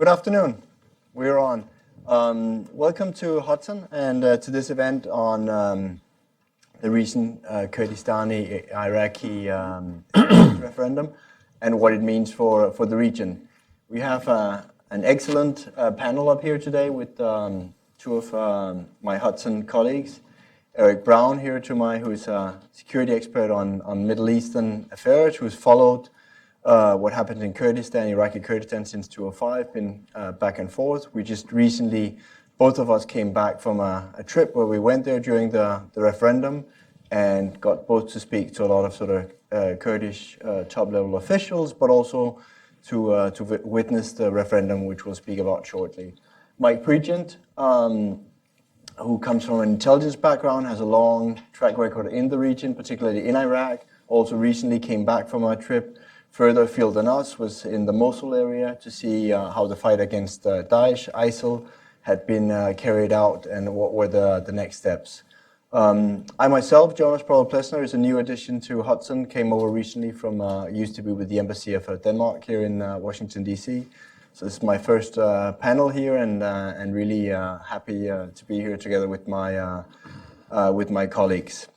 Good afternoon. We're on. Welcome to Hudson and to this event on the recent Kurdistani Iraqi referendum and what it means for the region. We have an excellent panel up here today with two of my Hudson colleagues. Eric Brown here to my, who's a security expert on Middle Eastern affairs, who's followed what happened in Kurdistan, Iraqi Kurdistan since 2005, been back and forth. We just recently, both of us came back from a trip where we went there during the referendum and got both to speak to a lot of sort of Kurdish top-level officials, but also to witness the referendum, which we'll speak about shortly. Mike Pregent, who comes from an intelligence background, has a long track record in the region, particularly in Iraq, also recently came back from a trip further afield than us, was in the Mosul area to see how the fight against Daesh, ISIL, had been carried out and what were the next steps. I myself, Jonas Parell-Plesner, is a new addition to Hudson, came over recently from, used to be with the Embassy of Denmark here in Washington, D.C. So this is my first panel here and really happy to be here together with my colleagues.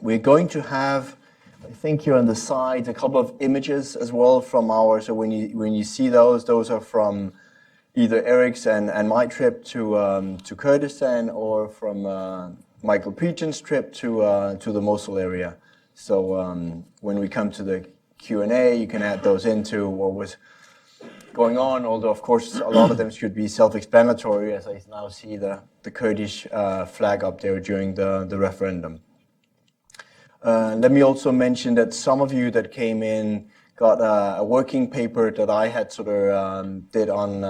We're going to have, I think here on the side, a couple of images as well from our, so when you see those are from either Eric's and my trip to Kurdistan or from Michael Pregent's trip to the Mosul area. So when we come to the Q&A, you can add those into what was going on, although of course a lot of them should be self-explanatory, as I now see the Kurdish flag up there during the referendum. Let me also mention that some of you that came in got a working paper that I had sort of did on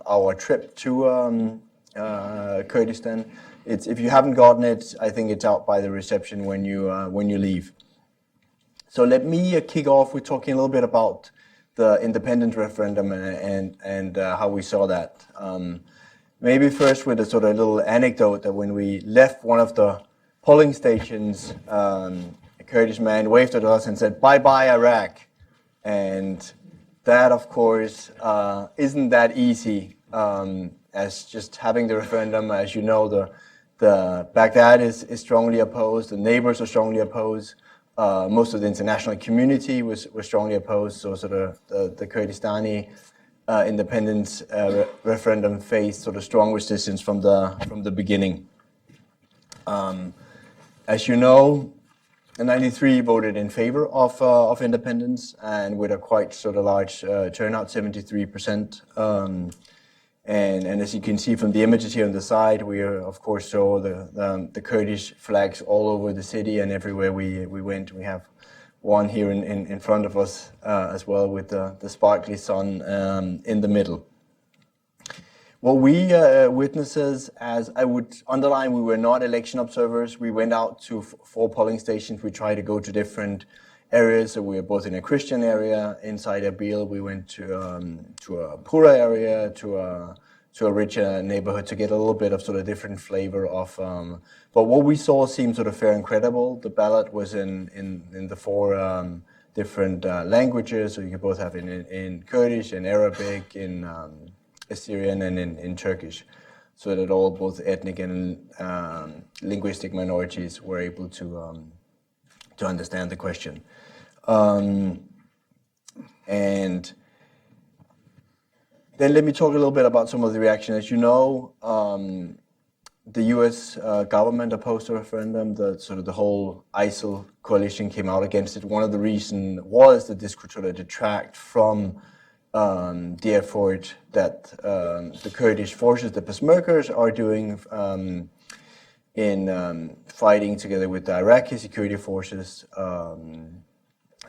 our trip to Kurdistan. If you haven't gotten it, I think it's out by the reception when you leave. So let me kick off with talking a little bit about the independent referendum and how we saw that. Maybe first with a sort of little anecdote that when we left one of the polling stations, a Kurdish man waved at us and said, "Bye-bye, Iraq." And that, of course, isn't that easy, as just having the referendum. As you know, the Baghdad is strongly opposed, the neighbors are strongly opposed, most of the international community was strongly opposed, so sort of the Kurdistani independence referendum faced sort of strong resistance from the beginning. As you know, the 93 voted in favor of independence, and with a quite sort of large turnout, 73%. And as you can see from the images here on the side, we of course saw the Kurdish flags all over the city and everywhere we went. We have one here in front of us as well with the sparkly sun in the middle. What we witnesses, as I would underline, we were not election observers. We went out to 4 polling stations. We tried to go to different areas. So we were both in a Christian area inside Erbil. We went to a poorer area, to a richer neighborhood to get a little bit of sort of different flavor of. But what we saw seemed sort of fair and credible. The ballot was in the 4 different languages. So you could both have in Kurdish, in Arabic, in Assyrian, and in Turkish. So that all both ethnic and linguistic minorities were able to understand the question. And then let me talk a little bit about some of the reaction. As you know, the U.S. Government opposed the referendum. The whole ISIL coalition came out against it. One of the reasons was that this could sort of detract from the effort that the Kurdish forces, the Peshmergas, are doing in fighting together with the Iraqi security forces,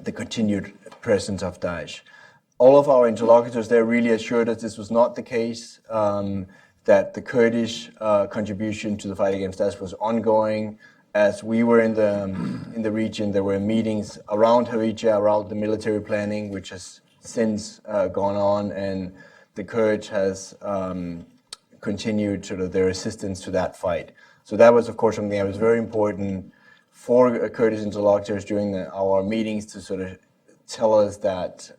the continued presence of Daesh. All of our interlocutors there really assured us this was not the case, that the Kurdish contribution to the fight against Daesh was ongoing. As we were in the region, there were meetings around Harija, around the military planning, which has since gone on, and the Kurds has continued sort of their assistance to that fight. So that was, of course, something that was very important for Kurdish interlocutors during our meetings to sort of tell us that,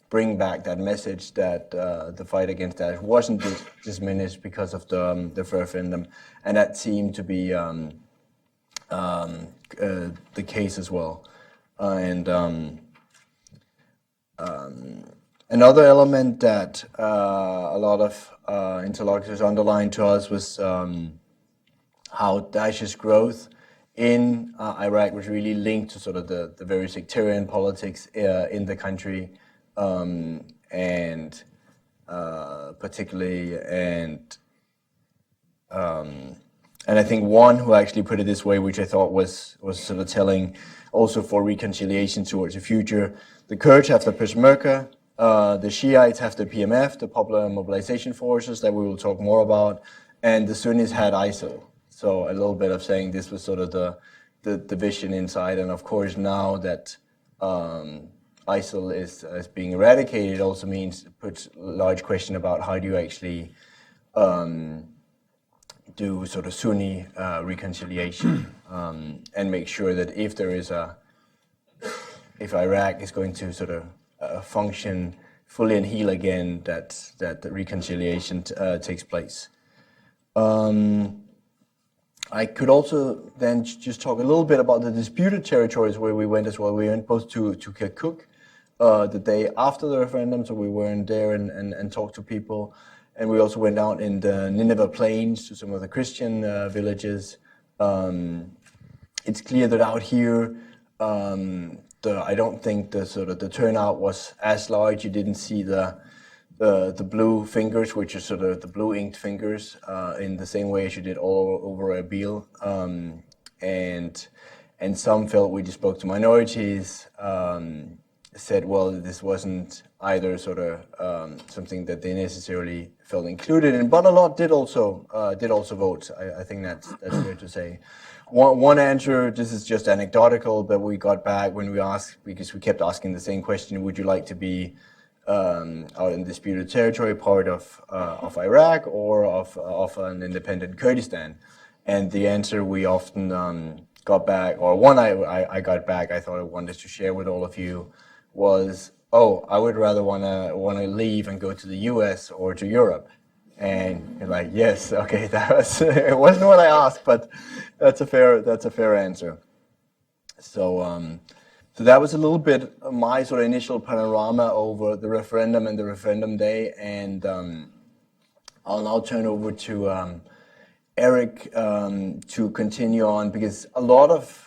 bring back that message that the fight against Daesh wasn't diminished because of the referendum, and that seemed to be the case as well. Another element that a lot of interlocutors underlined to us was how Daesh's growth in Iraq was really linked to sort of the very sectarian politics in the country, and particularly, and I think one who actually put it this way, which I thought was sort of telling also for reconciliation towards the future: the Kurds have the Peshmerga, the Shiites have the PMF, the Popular Mobilization Forces, that we will talk more about, and the Sunnis had ISIL. So a little bit of saying this was sort of the division inside, and of course now that ISIL is being eradicated, it also means puts a large question about how do you actually do sort of Sunni reconciliation, and make sure that if Iraq is going to sort of function fully and heal again, that the reconciliation takes place. I could also then just talk a little bit about the disputed territories where we went as well. We went both to Kirkuk the day after the referendum, so we weren't there and talked to people. And we also went out in the Nineveh Plains to some of the Christian villages. It's clear that out here, I don't think the turnout was as large. You didn't see the blue fingers, which are sort of the blue inked fingers, in the same way as you did all over Erbil. And some felt, we just spoke to minorities, said, well, this wasn't either sort of something that they necessarily felt included in, but a lot did also vote. I think that's fair to say. One answer, this is just anecdotal, but we got back when we asked, because we kept asking the same question: would you like to be out in disputed territory, part of Iraq or of an independent Kurdistan? And the answer we often got back, or one I got back, I thought I wanted to share with all of you, was, oh, I would rather want to leave and go to the US or to Europe. And you're like, yes, okay, that was it wasn't what I asked, but that's a fair answer. So that was a little bit my sort of initial panorama over the referendum and the referendum day, and I'll now turn over to Eric to continue on, because a lot of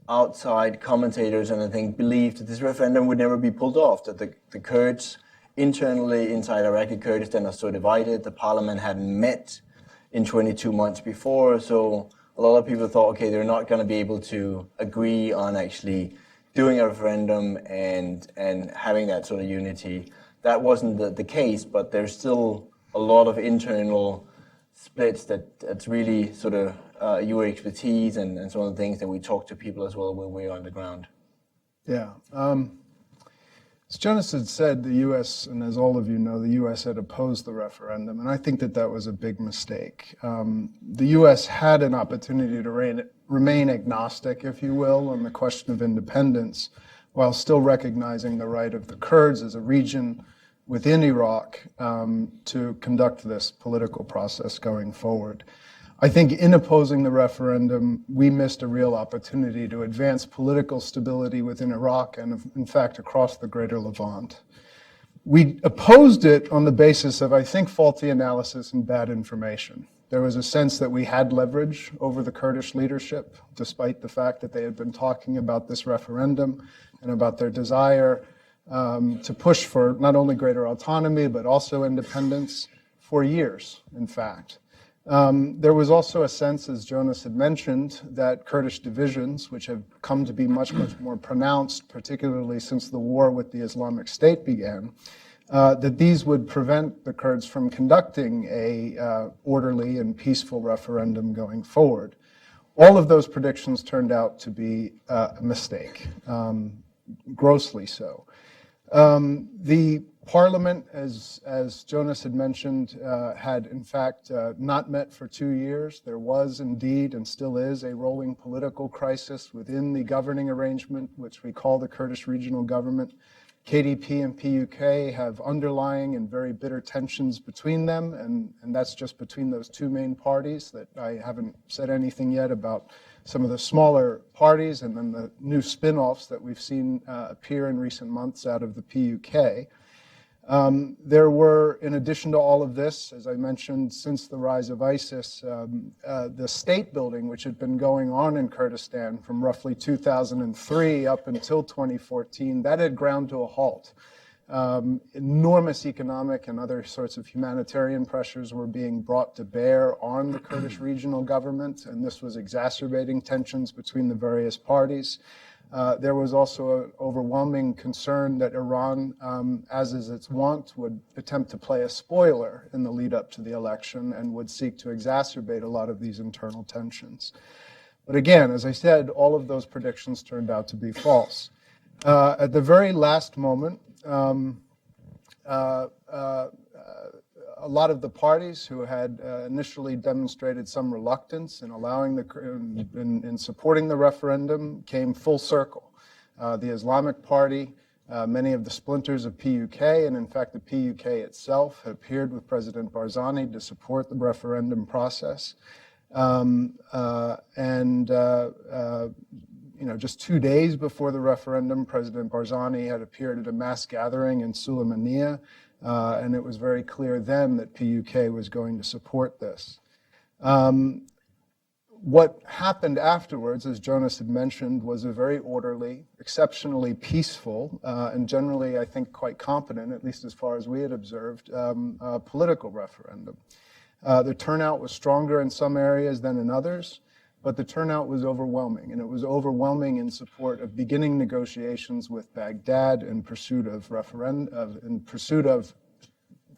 outside commentators, and I think, believed that this referendum would never be pulled off, that the Kurds internally inside Iraqi Kurdistan are so divided. The parliament hadn't met in 22 months before, so a lot of people thought, okay, they're not going to be able to agree on actually doing a referendum and having that sort of unity. That wasn't the case, but there's still a lot of internal splits that's really sort of your expertise and some of the things that we talk to people as well when we're on the ground. Yeah. As Jonas had said, the U.S., and as all of you know, the U.S. had opposed the referendum, and I think that was a big mistake. The U.S. had an opportunity to remain agnostic, if you will, on the question of independence, while still recognizing the right of the Kurds as a region within Iraq to conduct this political process going forward. I think in opposing the referendum, we missed a real opportunity to advance political stability within Iraq and, in fact, across the greater Levant. We opposed it on the basis of, I think, faulty analysis and bad information. There was a sense that we had leverage over the Kurdish leadership, despite the fact that they had been talking about this referendum and about their desire to push for not only greater autonomy, but also independence for years, in fact. There was also a sense, as Jonas had mentioned, that Kurdish divisions, which have come to be much, much more pronounced, particularly since the war with the Islamic State began, that these would prevent the Kurds from conducting a orderly and peaceful referendum going forward. All of those predictions turned out to be a mistake, grossly so. The Parliament, as Jonas had mentioned, had in fact not met for 2 years. There was indeed and still is a rolling political crisis within the governing arrangement, which we call the Kurdish Regional Government. KDP and PUK have underlying and very bitter tensions between them, and that's just between those two main parties. That I haven't said anything yet about some of the smaller parties and then the new spin-offs that we've seen appear in recent months out of the PUK. There were, in addition to all of this, as I mentioned, since the rise of ISIS, the state building, which had been going on in Kurdistan from roughly 2003 up until 2014, that had ground to a halt. Enormous economic and other sorts of humanitarian pressures were being brought to bear on the Kurdish regional government, and this was exacerbating tensions between the various parties. There was also an overwhelming concern that Iran, as is its wont, would attempt to play a spoiler in the lead up to the election and would seek to exacerbate a lot of these internal tensions. But again, as I said, all of those predictions turned out to be false. At the very last moment, a lot of the parties who had initially demonstrated some reluctance in allowing in supporting the referendum came full circle. The Islamic Party, many of the splinters of PUK, and in fact the PUK itself, appeared with President Barzani to support the referendum process. Just 2 days before the referendum, President Barzani had appeared at a mass gathering in Sulaymaniyah, and it was very clear then that PUK was going to support this. What happened afterwards, as Jonas had mentioned, was a very orderly, exceptionally peaceful, and generally, I think, quite competent, at least as far as we had observed, political referendum. The turnout was stronger in some areas than in others, but the turnout was overwhelming, and it was overwhelming in support of beginning negotiations with Baghdad in pursuit of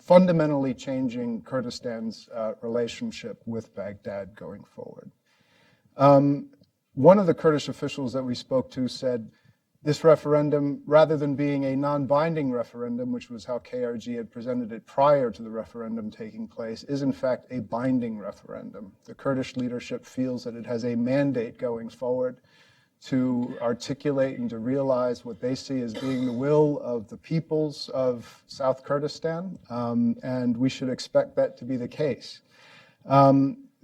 fundamentally changing Kurdistan's relationship with Baghdad going forward. One of the Kurdish officials that we spoke to said this referendum, rather than being a non-binding referendum, which was how KRG had presented it prior to the referendum taking place, is in fact a binding referendum. The Kurdish leadership feels that it has a mandate going forward to articulate and to realize what they see as being the will of the peoples of South Kurdistan, and we should expect that to be the case.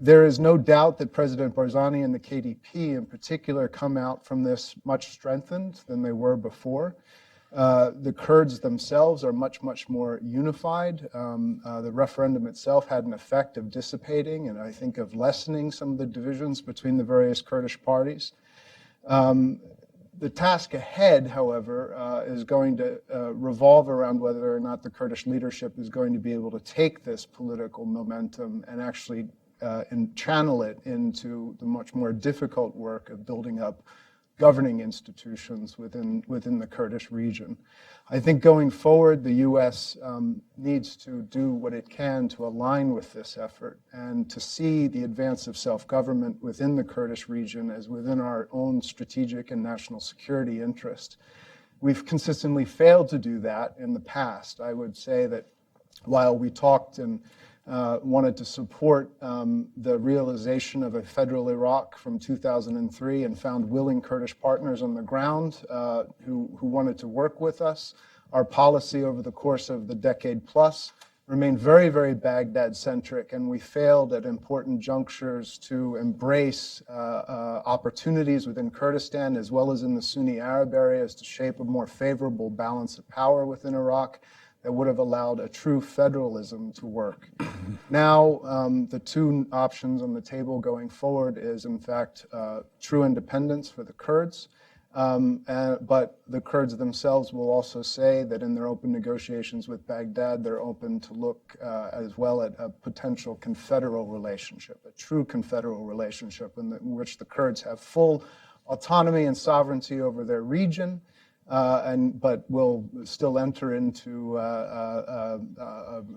There is no doubt that President Barzani and the KDP in particular come out from this much strengthened than they were before. The Kurds themselves are much, much more unified. The referendum itself had an effect of dissipating and I think of lessening some of the divisions between the various Kurdish parties. The task ahead, however, is going to revolve around whether or not the Kurdish leadership is going to be able to take this political momentum and actually and channel it into the much more difficult work of building up governing institutions within the Kurdish region. I think going forward, the U.S. Needs to do what it can to align with this effort and to see the advance of self-government within the Kurdish region as within our own strategic and national security interest. We've consistently failed to do that in the past. I would say that while we talked and wanted to support the realization of a federal Iraq from 2003 and found willing Kurdish partners on the ground who wanted to work with us. Our policy over the course of the decade plus remained very, very Baghdad-centric, and we failed at important junctures to embrace opportunities within Kurdistan as well as in the Sunni Arab areas to shape a more favorable balance of power within Iraq that would have allowed a true federalism to work. Now, the two options on the table going forward is, in fact, true independence for the Kurds, but the Kurds themselves will also say that in their open negotiations with Baghdad, they're open to look as well at a potential confederal relationship, a true confederal relationship in which the Kurds have full autonomy and sovereignty over their region, but will still enter into a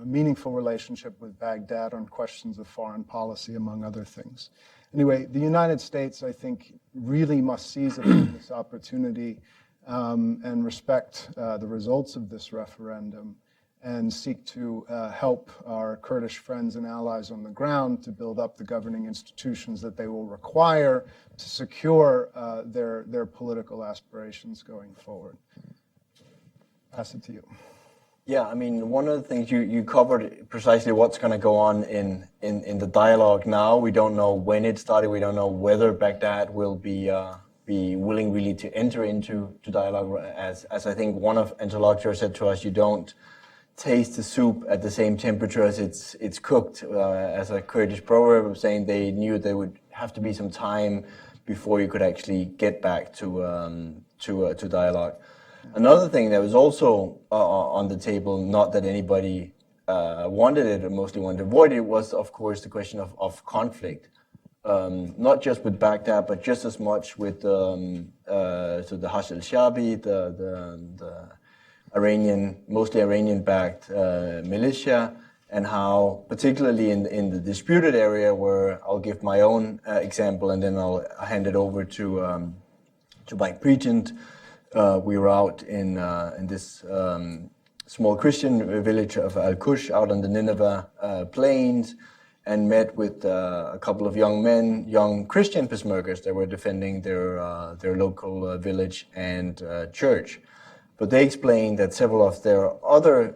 meaningful relationship with Baghdad on questions of foreign policy, among other things. Anyway, the United States, I think, really must seize upon this opportunity and respect the results of this referendum and seek to help our Kurdish friends and allies on the ground to build up the governing institutions that they will require to secure their political aspirations going forward. Pass it to you. Yeah, I mean, one of the things you covered precisely what's going to go on in the dialogue now. We don't know when it started. We don't know whether Baghdad will be willing really to enter into dialogue. As I think one of interlocutors said to us, you don't taste the soup at the same temperature as it's cooked. As a Kurdish proverb of saying, they knew there would have to be some time before you could actually get back to dialogue. Another thing that was also on the table, not that anybody wanted it or mostly wanted to avoid it, was of course the question of conflict. Not just with Baghdad, but just as much with the Hashd al-Shabi, the mostly Iranian-backed militia, and how, particularly in the disputed area, where I'll give my own example and then I'll hand it over to Mike Pregent. We were out in this small Christian village of Al-Kush out on the Nineveh plains, and met with a couple of young Christian Peshmergas that were defending their local village and church. But they explained that several of their other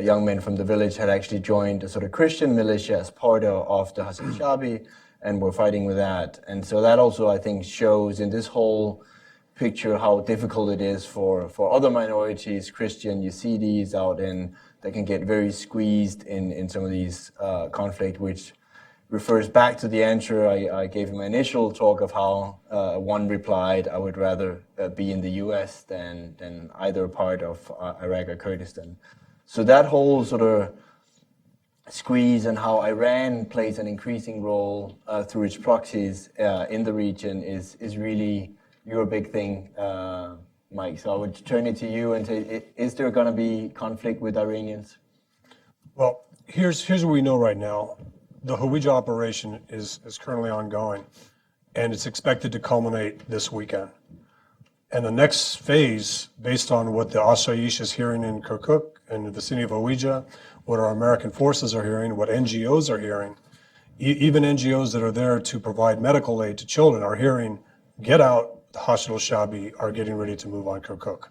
young men from the village had actually joined a sort of Christian militia as part of the Hashd al-Shabi and were fighting with that. And so that also, I think, shows in this whole picture how difficult it is for other minorities, Christian Yazidis out in, that can get very squeezed in some of these conflict, which refers back to the answer I gave in my initial talk of how one replied, I would rather be in the US than either part of Iraq or Kurdistan. So that whole sort of squeeze and how Iran plays an increasing role through its proxies in the region is really your big thing, Mike. So I would turn it to you and say, is there going to be conflict with Iranians? Well, here's what we know right now. The Hawija operation is currently ongoing, and it's expected to culminate this weekend. And the next phase, based on what the Asayish is hearing in Kirkuk and the vicinity of Hawija, what our American forces are hearing, what NGOs are hearing, even NGOs that are there to provide medical aid to children are hearing, get out, the Hashd al-Shabi are getting ready to move on Kirkuk.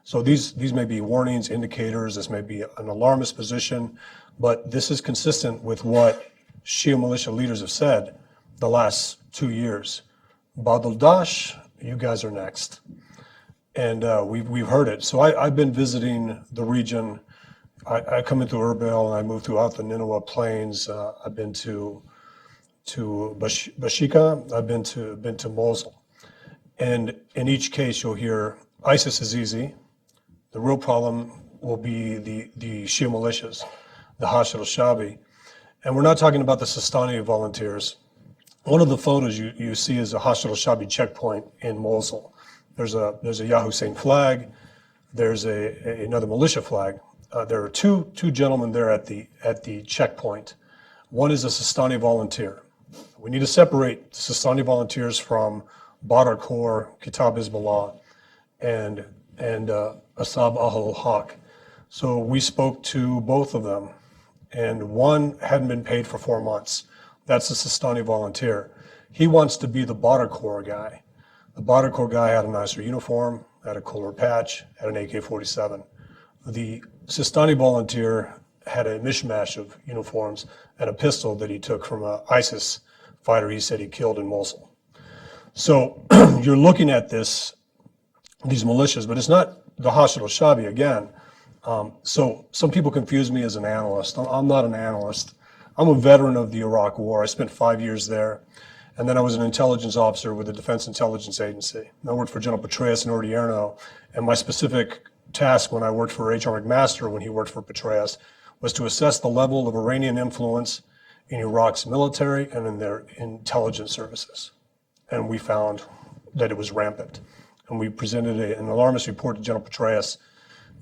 So these may be warnings, indicators, this may be an alarmist position, but this is consistent with what Shia militia leaders have said the last 2 years. Badal Dash, you guys are next. And we've heard it. So I've been visiting the region. I come into Erbil and I move throughout the Nineveh plains. I've been to Bashika, I've been to Mosul. And in each case, you'll hear ISIS is easy. The real problem will be the Shia militias, the Hashd al-Shabi. And we're not talking about the Sistani volunteers. One of the photos you see is a Hashd al-Shabi checkpoint in Mosul. There's a Ya Hussein flag. There's another militia flag. There are two gentlemen there at the checkpoint. One is a Sistani volunteer. We need to separate the Sistani volunteers from Badr Corps, Kitab Hezbollah, and Asab Ahl-Haq. So we spoke to both of them, and one hadn't been paid for 4 months. That's a Sistani volunteer. He wants to be the Badr Corps guy. The Badr Corps guy had a nicer uniform, had a cooler patch, had an AK-47. The Sistani volunteer had a mishmash of uniforms and a pistol that he took from an ISIS fighter he said he killed in Mosul. So you're looking at these militias, but it's not the Hashd al-Shabi again. So some people confuse me as an analyst. I'm not an analyst. I'm a veteran of the Iraq War. I spent 5 years there. And then I was an intelligence officer with the Defense Intelligence Agency. I worked for General Petraeus and Odierno. And my specific task when I worked for H.R. McMaster, when he worked for Petraeus, was to assess the level of Iranian influence in Iraq's military and in their intelligence services. And we found that it was rampant. And we presented an alarmist report to General Petraeus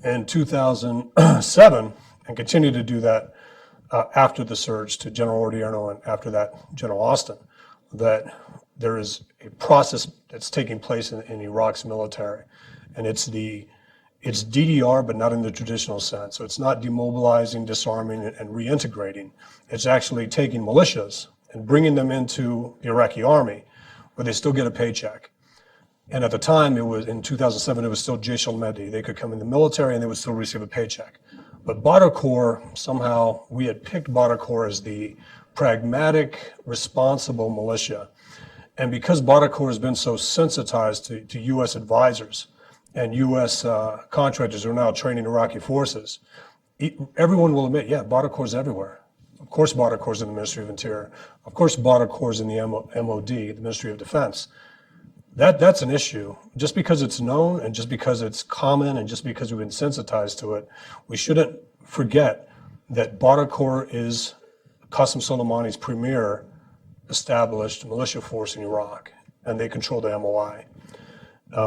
in 2007 and continued to do that after the surge to General Odierno and after that, General Austin, that there is a process that's taking place in Iraq's military. And it's the It's DDR, but not in the traditional sense. So it's not demobilizing, disarming, and reintegrating. It's actually taking militias and bringing them into the Iraqi army, where they still get a paycheck. And at the time, it was in 2007, it was still Jaish al-Mahdi. They could come in the military and they would still receive a paycheck. But Badr Corps, somehow, we had picked Badr Corps as the pragmatic, responsible militia. And because Badr Corps has been so sensitized to U.S. advisors and U.S. Contractors who are now training Iraqi forces, everyone will admit, yeah, Badr Corps is everywhere. Of course, Badr Corps is in the Ministry of Interior. Of course, Badr Corps is in the MOD, the Ministry of Defense. That's an issue. Just because it's known and just because it's common and just because we've been sensitized to it, we shouldn't forget that Badr Corps is Qasem Soleimani's premier established militia force in Iraq, and they control the MOI.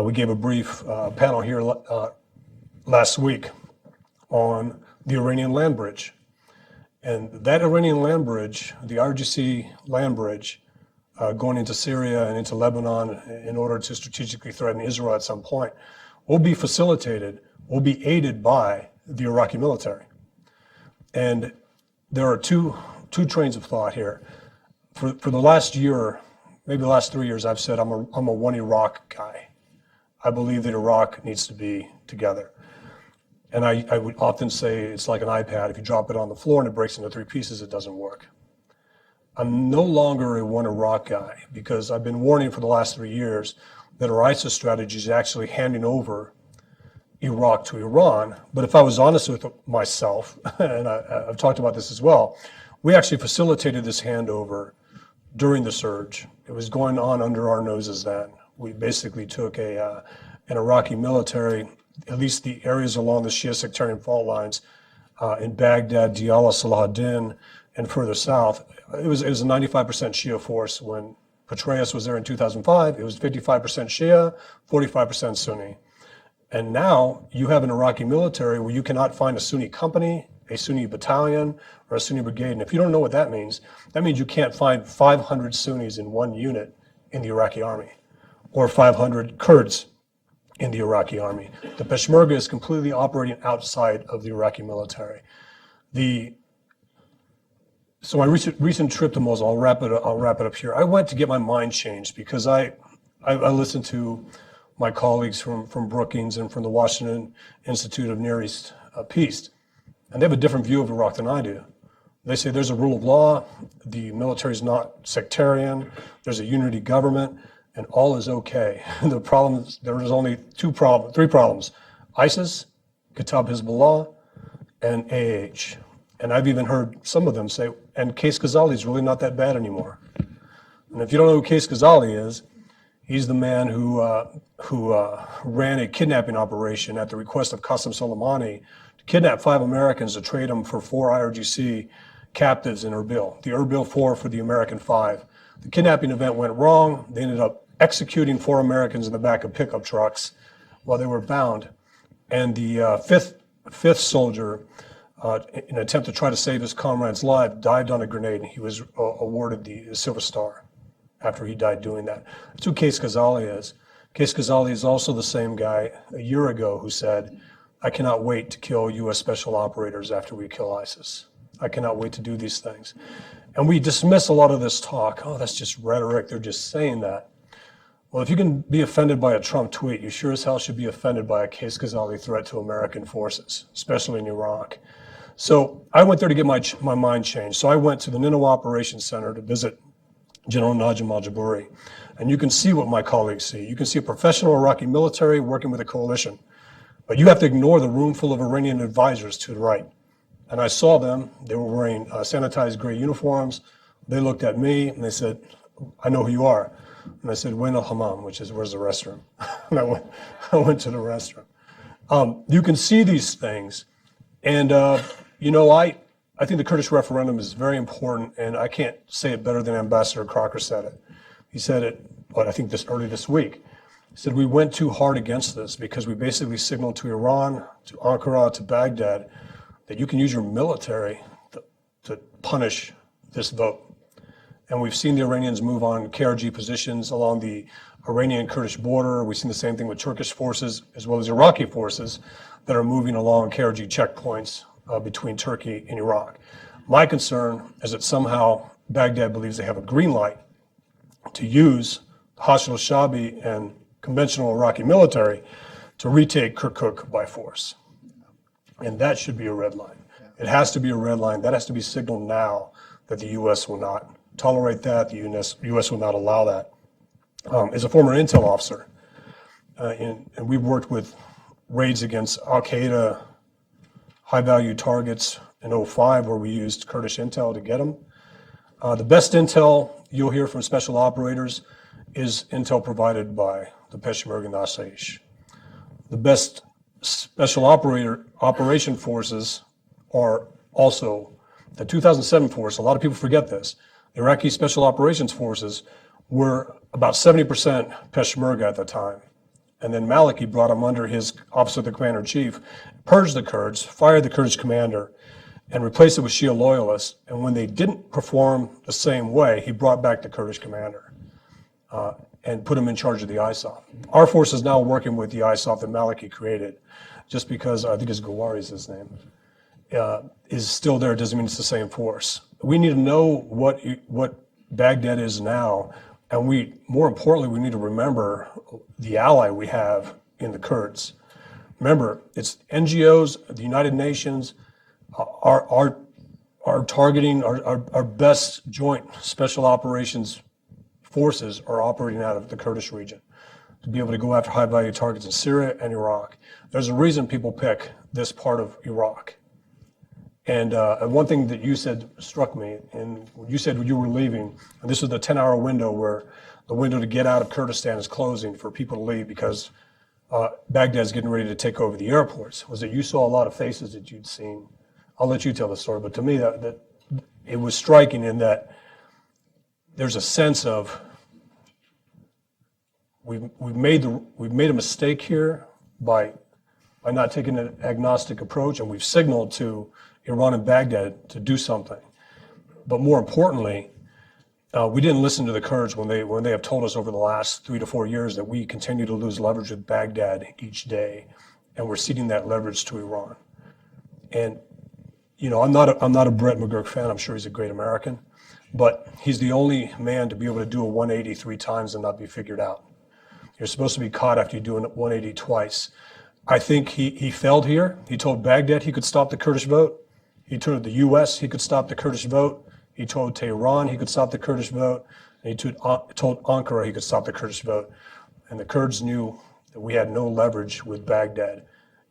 We gave a brief panel here last week on the Iranian land bridge. And that Iranian land bridge, the RGC land bridge, going into Syria and into Lebanon in order to strategically threaten Israel at some point, will be facilitated, will be aided by the Iraqi military. And there are two trains of thought here. For the last year, maybe the last 3 years, I've said I'm a one Iraq guy. I believe that Iraq needs to be together. And I would often say it's like an iPad. If you drop it on the floor and it breaks into 3 pieces, it doesn't work. I'm no longer a one Iraq guy because I've been warning for the last 3 years that our ISIS strategy is actually handing over Iraq to Iran. But if I was honest with myself, and I've talked about this as well, we actually facilitated this handover during the surge. It was going on under our noses then. We basically took an Iraqi military, at least the areas along the Shia sectarian fault lines in Baghdad, Diyala, Salahuddin, and further south. It was a 95% Shia force. When Petraeus was there in 2005, it was 55% Shia, 45% Sunni. And now you have an Iraqi military where you cannot find a Sunni company, a Sunni battalion, or a Sunni brigade. And if you don't know what that means you can't find 500 Sunnis in one unit in the Iraqi army, or 500 Kurds in the Iraqi army. The Peshmerga is completely operating outside of the Iraqi military. So my recent trip to Mosul, I'll wrap it up here. I went to get my mind changed because I listened to my colleagues from Brookings and from the Washington Institute of Near East Peace, and they have a different view of Iraq than I do. They say there's a rule of law, the military is not sectarian, there's a unity government, and all is okay. The problem is there is only three problems: ISIS, Kataib Hezbollah, and AH. And I've even heard some of them say, and Qais Khazali is really not that bad anymore. And if you don't know who Qais Khazali is, he's the man who ran a kidnapping operation at the request of Qasem Soleimani to kidnap 5 Americans to trade them for 4 IRGC captives in Erbil, the Erbil 4 for the American 5. The kidnapping event went wrong. They ended up executing 4 Americans in the back of pickup trucks while they were bound. And the fifth soldier, in an attempt to try to save his comrade's life, dived on a grenade, and he was awarded the Silver Star after he died doing that. That's who Qais Khazali is. Qais Khazali is also the same guy a year ago who said, I cannot wait to kill U.S. special operators after we kill ISIS. I cannot wait to do these things. And we dismiss a lot of this talk. Oh, that's just rhetoric. They're just saying that. Well, if you can be offended by a Trump tweet, you sure as hell should be offended by a Qais Khazali threat to American forces, especially in Iraq. So I went there to get my mind changed. So I went to the Nineveh Operations Center to visit General Najim al-Jabouri. And you can see what my colleagues see. You can see a professional Iraqi military working with a coalition. But you have to ignore the room full of Iranian advisors to the right. And I saw them. They were wearing sanitized gray uniforms. They looked at me and they said, I know who you are. And I said, Wain al-Hammam, which is, where's the restroom? And I went to the restroom. You can see these things. And, I think the Kurdish referendum is very important, and I can't say it better than Ambassador Crocker said it. He said it, I think early this week. He said, we went too hard against this because we basically signaled to Iran, to Ankara, to Baghdad, that you can use your military to punish this vote. And we've seen the Iranians move on KRG positions along the Iranian-Kurdish border. We've seen the same thing with Turkish forces as well as Iraqi forces that are moving along KRG checkpoints between Turkey and Iraq. My concern is that somehow Baghdad believes they have a green light to use Hashid al-Shabi and conventional Iraqi military to retake Kirkuk by force. And that should be a red line. It has to be a red line. That has to be signaled now that the U.S. will not tolerate that. The U.S. will not allow that. As a former intel officer, and we've worked with raids against al-Qaeda high-value targets in 2005 where we used Kurdish intel to get them. The best intel you'll hear from special operators is intel provided by the Peshmerga and the Asayish. The best special operation forces are also the 2007 force. A lot of people forget this. The Iraqi Special Operations Forces were about 70% Peshmerga at the time. And then Maliki brought him under his Office of the Commander-in-Chief, purged the Kurds, fired the Kurdish commander, and replaced it with Shia loyalists. And when they didn't perform the same way, he brought back the Kurdish commander and put him in charge of the ISAF. Our force is now working with the ISAF that Maliki created, just because I think it's Gawari is his name, is still there doesn't mean it's the same force. We need to know what Baghdad is now, and more importantly, we need to remember the ally we have in the Kurds. Remember, it's NGOs, the United Nations, are targeting our best joint special operations forces are operating out of the Kurdish region to be able to go after high-value targets in Syria and Iraq. There's a reason people pick this part of Iraq. And one thing that you said struck me, and you said when you were leaving, and this was the 10-hour window where the window to get out of Kurdistan is closing for people to leave because Baghdad's getting ready to take over the airports, was that you saw a lot of faces that you'd seen. I'll let you tell the story, but to me that it was striking in that there's a sense of we've made a mistake here by not taking an agnostic approach, and we've signaled to Iran and Baghdad to do something. But more importantly, we didn't listen to the Kurds when they have told us over the last 3 to 4 years that we continue to lose leverage with Baghdad each day, and we're ceding that leverage to Iran. And I'm not a Brett McGurk fan. I'm sure he's a great American, but he's the only man to be able to do a 180 3 times and not be figured out. You're supposed to be caught after you do a 180 twice. I think he failed here. He told Baghdad he could stop the Kurdish vote. He told the U.S. he could stop the Kurdish vote. He told Tehran he could stop the Kurdish vote. And he told Ankara he could stop the Kurdish vote. And the Kurds knew that we had no leverage with Baghdad,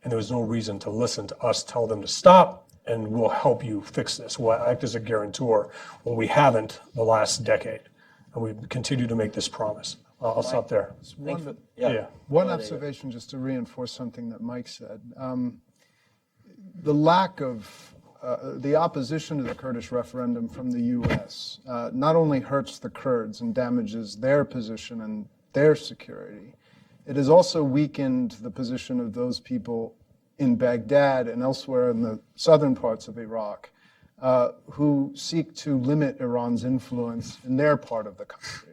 and there was no reason to listen to us tell them to stop, and we'll help you fix this. We'll act as a guarantor when we haven't the last decade. And we continue to make this promise. I'll stop there. One observation just to reinforce something that Mike said. The lack of the opposition to the Kurdish referendum from the U.S. Not only hurts the Kurds and damages their position and their security, it has also weakened the position of those people in Baghdad and elsewhere in the southern parts of Iraq who seek to limit Iran's influence in their part of the country.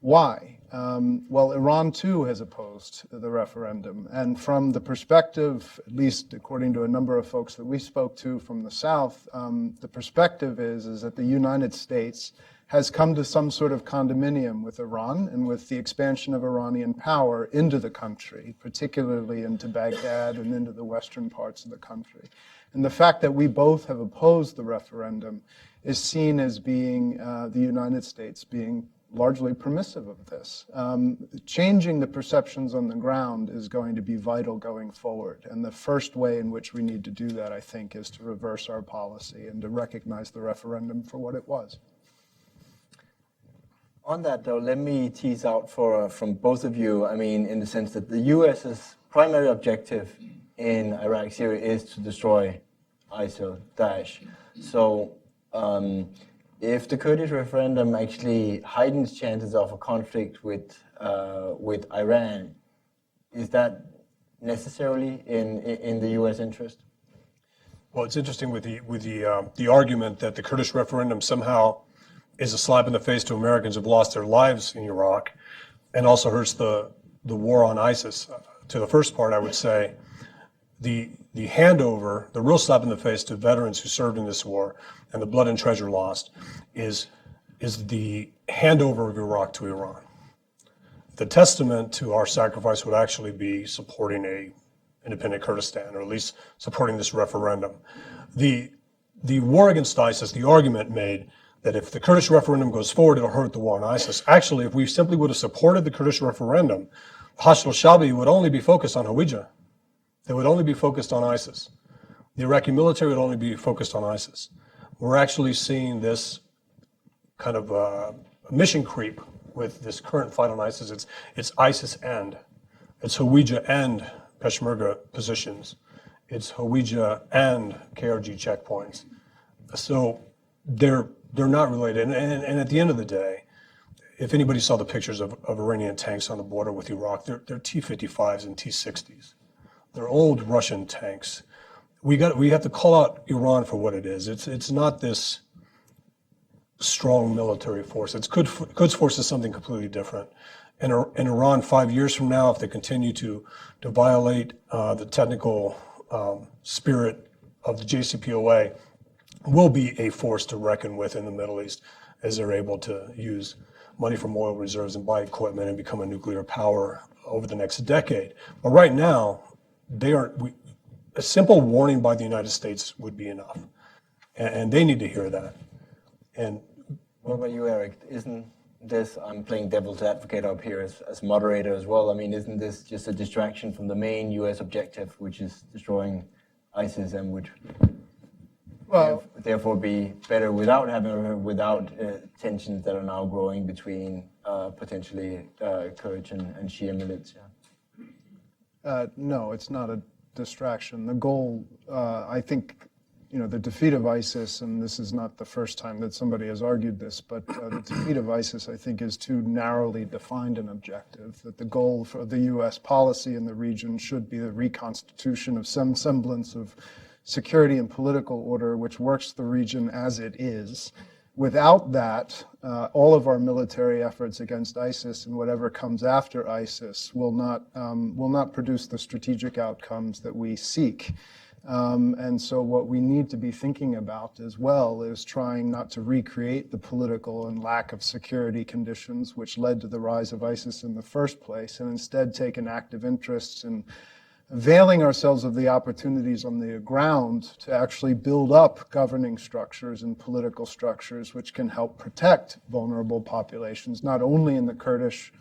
Why? Well, Iran too has opposed the referendum, and from the perspective, at least according to a number of folks that we spoke to from the South, the perspective is that the United States has come to some sort of condominium with Iran and with the expansion of Iranian power into the country, particularly into Baghdad and into the western parts of the country. And the fact that we both have opposed the referendum is seen as being the United States being largely permissive of this. Changing the perceptions on the ground is going to be vital going forward. And the first way in which we need to do that, I think, is to reverse our policy and to recognize the referendum for what it was. On that, though, let me tease out from both of you, I mean, in the sense that the U.S.'s primary objective in Iraq, Syria, is to destroy ISIL, Daesh. So, if the Kurdish referendum actually heightens chances of a conflict with Iran, is that necessarily in the U.S. interest? Well, it's interesting with the argument that the Kurdish referendum somehow is a slap in the face to Americans who've lost their lives in Iraq, and also hurts the war on ISIS. To the first part, I would say the handover, the real slap in the face to veterans who served in this war and the blood and treasure lost is the handover of Iraq to Iran. The testament to our sacrifice would actually be supporting a independent Kurdistan, or at least supporting this referendum. The war against ISIS, the argument made that if the Kurdish referendum goes forward, it'll hurt the war on ISIS. Actually, if we simply would have supported the Kurdish referendum, Hashd al-Shabi would only be focused on Hawija. They would only be focused on ISIS. The Iraqi military would only be focused on ISIS. We're actually seeing this kind of mission creep with this current fight on ISIS. It's ISIS and. It's Hawija and Peshmerga positions. It's Hawija and KRG checkpoints. So they're not related. And at the end of the day, if anybody saw the pictures of Iranian tanks on the border with Iraq, they're T-55s and T-60s. They're old Russian tanks. We have to call out Iran for what it is. It's not this strong military force. Quds Force is something completely different. And Iran, 5 years from now, if they continue to violate the technical spirit of the JCPOA, will be a force to reckon with in the Middle East as they're able to use money from oil reserves and buy equipment and become a nuclear power over the next decade. But right now, a simple warning by the United States would be enough. And they need to hear that. And what about you, Eric? Isn't this, I'm playing devil's advocate up here as moderator as well, I mean, isn't this just a distraction from the main US objective, which is destroying ISIS, and would therefore be better without tensions that are now growing between potentially Kurds and Shia militia? No, it's not a distraction. The goal, I think, the defeat of ISIS, and this is not the first time that somebody has argued this, but the defeat of ISIS, I think, is too narrowly defined an objective, that the goal for the U.S. policy in the region should be the reconstitution of some semblance of security and political order which works the region as it is. Without that, all of our military efforts against ISIS and whatever comes after ISIS will not produce the strategic outcomes that we seek. And so what we need to be thinking about as well is trying not to recreate the political and lack of security conditions which led to the rise of ISIS in the first place, and instead take an active interest in availing ourselves of the opportunities on the ground to actually build up governing structures and political structures which can help protect vulnerable populations, not only in the Kurdish,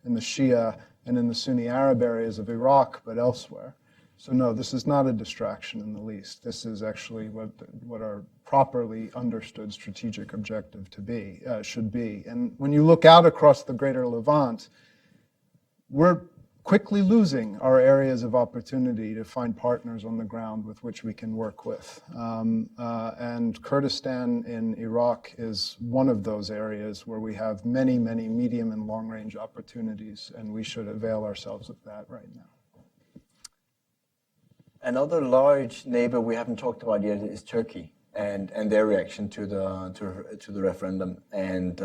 in the Shia, and in the Sunni Arab areas of Iraq, but elsewhere. So no, this is not a distraction in the least. This is actually what our properly understood strategic objective should be. And when you look out across the greater Levant, we're quickly losing our areas of opportunity to find partners on the ground with which we can work with. And Kurdistan in Iraq is one of those areas where we have many, many medium and long-range opportunities, and we should avail ourselves of that right now. Another large neighbor we haven't talked about yet is Turkey and their reaction to the referendum. And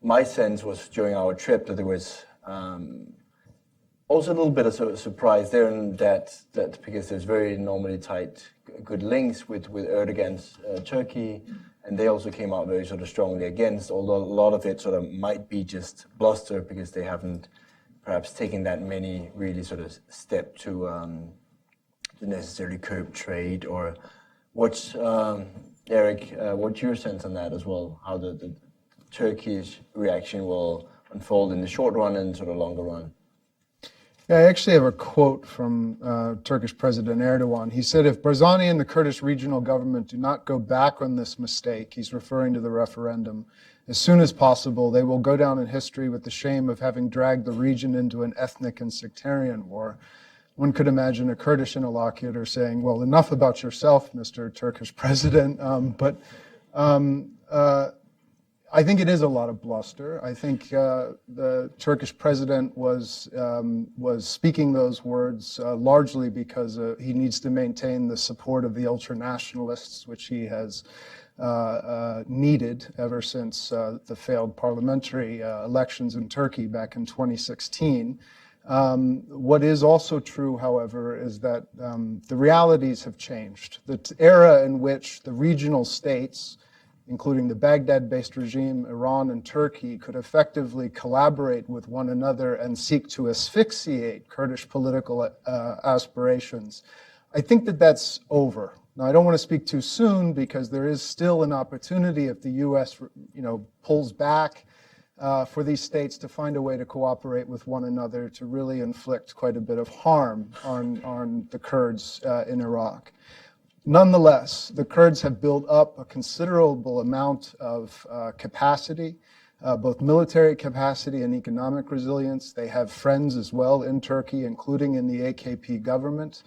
my sense was during our trip that there was also a little bit of surprise there, in that because there's very normally tight, good links with Erdogan's Turkey, and they also came out very sort of strongly against, although a lot of it sort of might be just bluster because they haven't perhaps taken that many really sort of step to necessarily curb trade. Or what's Eric, what's your sense on that as well? How the Turkish reaction will unfold in the short run and sort of longer run? Yeah, I actually have a quote from Turkish President Erdogan. He said, if Barzani and the Kurdish regional government do not go back on this mistake, he's referring to the referendum, as soon as possible, they will go down in history with the shame of having dragged the region into an ethnic and sectarian war. One could imagine a Kurdish interlocutor saying, well, enough about yourself, Mr. Turkish President. I think it is a lot of bluster. I think the Turkish president was speaking those words largely because he needs to maintain the support of the ultra-nationalists, which he has needed ever since the failed parliamentary elections in Turkey back in 2016. What is also true, however, is that the realities have changed. The era in which the regional states, including the Baghdad-based regime, Iran and Turkey, could effectively collaborate with one another and seek to asphyxiate Kurdish political aspirations, I think that that's over. Now, I don't want to speak too soon because there is still an opportunity if the U.S. pulls back for these states to find a way to cooperate with one another to really inflict quite a bit of harm on the Kurds in Iraq. Nonetheless, the Kurds have built up a considerable amount of capacity, both military capacity and economic resilience. They have friends as well in Turkey, including in the AKP government.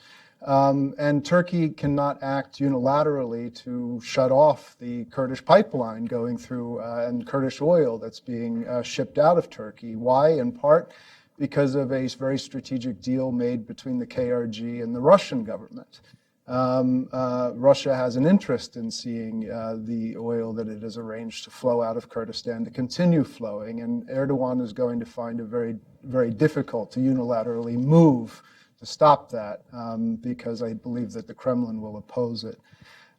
And Turkey cannot act unilaterally to shut off the Kurdish pipeline going through and Kurdish oil that's being shipped out of Turkey. Why? In part because of a very strategic deal made between the KRG and the Russian government. Russia has an interest in seeing the oil that it has arranged to flow out of Kurdistan to continue flowing, and Erdogan is going to find it very, very difficult to unilaterally move to stop that because I believe that the Kremlin will oppose it.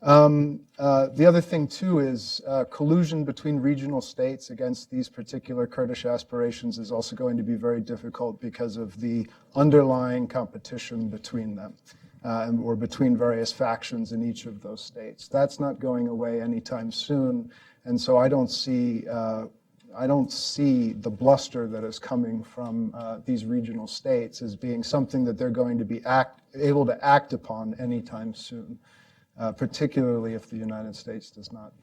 The other thing, too, is collusion between regional states against these particular Kurdish aspirations is also going to be very difficult because of the underlying competition between them. Or between various factions in each of those states. That's not going away anytime soon, and so I don't see the bluster that is coming from these regional states as being something that they're going to be able to act upon anytime soon, particularly if the United States does not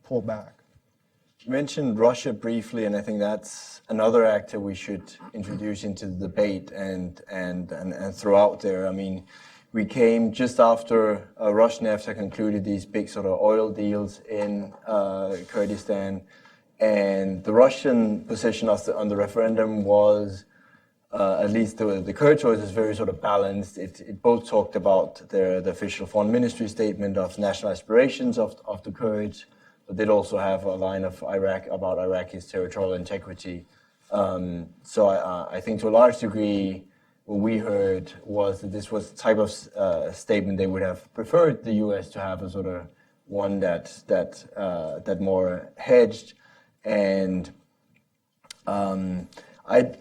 pull back. You mentioned Russia briefly, and I think that's another actor we should introduce into the debate and throw out there. I mean, we came just after Rosneft had concluded these big sort of oil deals in Kurdistan, and the Russian position on the referendum was, at least the Kurd choice is very sort of balanced. It both talked about the official foreign ministry statement of national aspirations of the Kurds, but they'd also have a line of about Iraq's territorial integrity. So I think to a large degree, what we heard was that this was the type of statement they would have preferred the U.S. to have a sort of one that more hedged. And I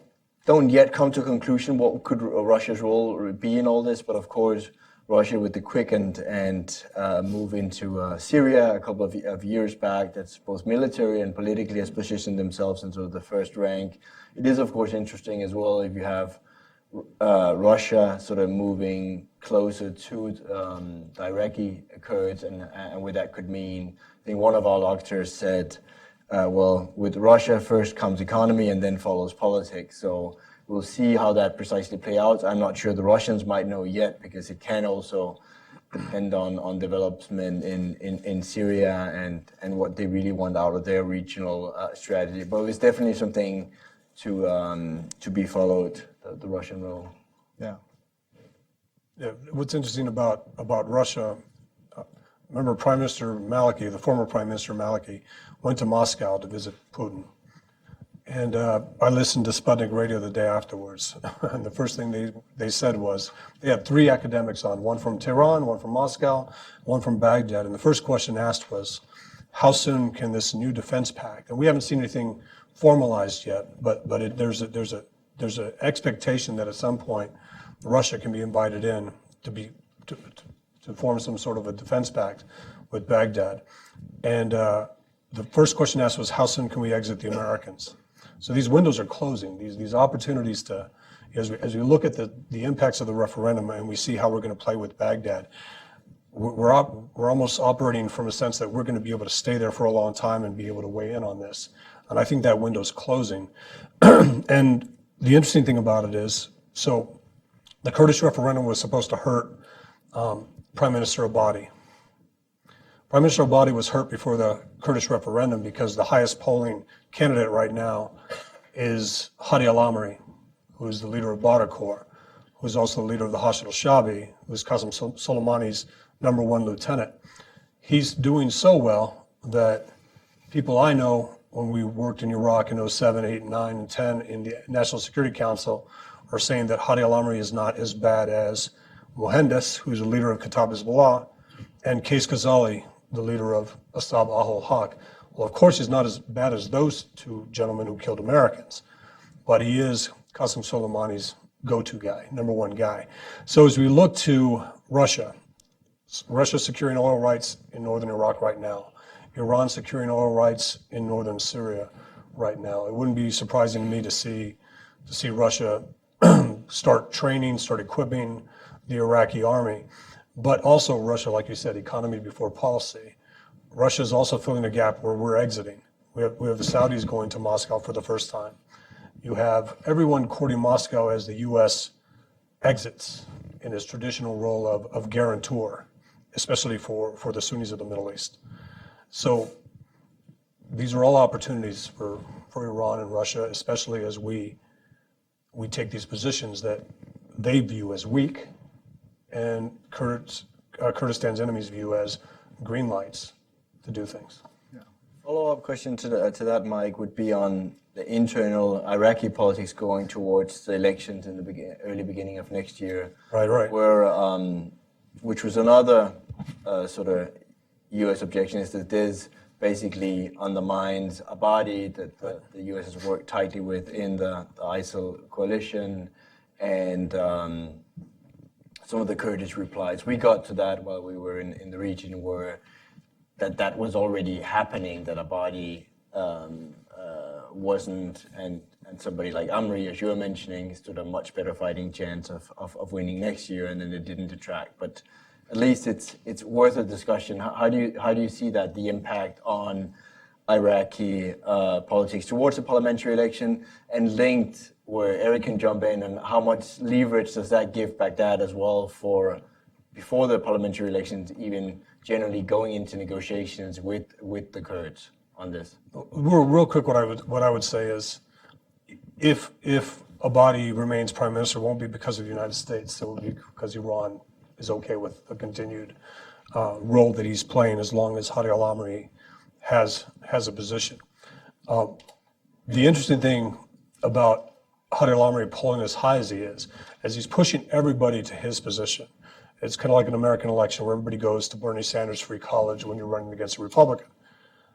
don't yet come to a conclusion what could Russia's role be in all this, but of course, Russia with the quick and move into Syria a couple of years back, that's both military and politically has positioned themselves into the first rank. It is, of course, interesting as well if you have Russia sort of moving closer to the Iraqi Kurds and what that could mean. I think one of our doctors said, well, with Russia first comes economy and then follows politics. So we'll see how that precisely play out. I'm not sure the Russians might know yet because it can also depend on development in Syria and what they really want out of their regional strategy. But it's definitely something to be followed, the Russian role. Yeah. Yeah. What's interesting about Russia, remember Prime Minister Maliki, the former Prime Minister Maliki, went to Moscow to visit Putin. And I listened to Sputnik Radio the day afterwards. And the first thing they said was, they had 3 academics on, one from Tehran, one from Moscow, one from Baghdad. And the first question asked was, how soon can this new defense pact, and we haven't seen anything formalized yet, but there's an expectation that at some point Russia can be invited in to form some sort of a defense pact with Baghdad. And the first question asked was, how soon can we exit the Americans? So these windows are closing, these opportunities to, as we look at the impacts of the referendum and we see how we're going to play with Baghdad, we're almost operating from a sense that we're going to be able to stay there for a long time and be able to weigh in on this. And I think that window's closing. And the interesting thing about it is, so the Kurdish referendum was supposed to hurt Prime Minister Abadi. Prime Minister Abadi was hurt before the Kurdish referendum because the highest polling candidate right now is Hadi al-Amri, who is the leader of Badr Corps, who is also the leader of the Hashd al-Shabi, who is Qasem Soleimani's #1 lieutenant. he's doing so well that people I know, when we worked in Iraq in 07, 8, 9, and 10 in the National Security Council, are saying that Hadi al-Amri is not as bad as Mohandes, who's the leader of Kataib Hezbollah, and Qais Khazali, the leader of Asab Ahl-Haq. Well, of course, he's not as bad as those two gentlemen who killed Americans, but he is Qasem Soleimani's go-to guy, number one guy. So as we look to Russia securing oil rights in northern Iraq right now, Iran securing oil rights in northern Syria right now. It wouldn't be surprising to me to see Russia start training, start equipping the Iraqi army, but also Russia, like you said, economy before policy. Russia is also filling a gap where we're exiting. We have the Saudis going to Moscow for the first time. You have everyone courting Moscow as the U.S. exits in its traditional role of guarantor, especially for the Sunnis of the Middle East. So these are all opportunities for Iran and Russia, especially as we take these positions that they view as weak and Kurdistan's enemies view as green lights to do things. Yeah. Follow-up question to that, Mike, would be on the internal Iraqi politics going towards the elections in the early beginning of next year. Right. Where, which was another sort of U.S. objection, is that this basically undermines Abadi, that the U.S. has worked tightly with in the ISIL coalition, and some of the Kurdish replies we got to that while we were in the region were that was already happening, that Abadi wasn't, and somebody like Amri, as you were mentioning, stood a much better fighting chance of winning next year, and then it didn't attract. But at least it's worth a discussion. How do you see that, the impact on Iraqi politics towards the parliamentary election, and linked, where Eric can jump in, and how much leverage does that give Baghdad as well for before the parliamentary elections, even generally going into negotiations with the Kurds on this? Real quick, what I would say is, if Abadi remains prime minister, it won't be because of the United States. It will be because Iran is okay with the continued role that he's playing, as long as Hadi al-Amri has a position. The interesting thing about Hadi al-Amri polling as high as he is, as he's pushing everybody to his position. It's kind of like an American election where everybody goes to Bernie Sanders' free college when you're running against a Republican.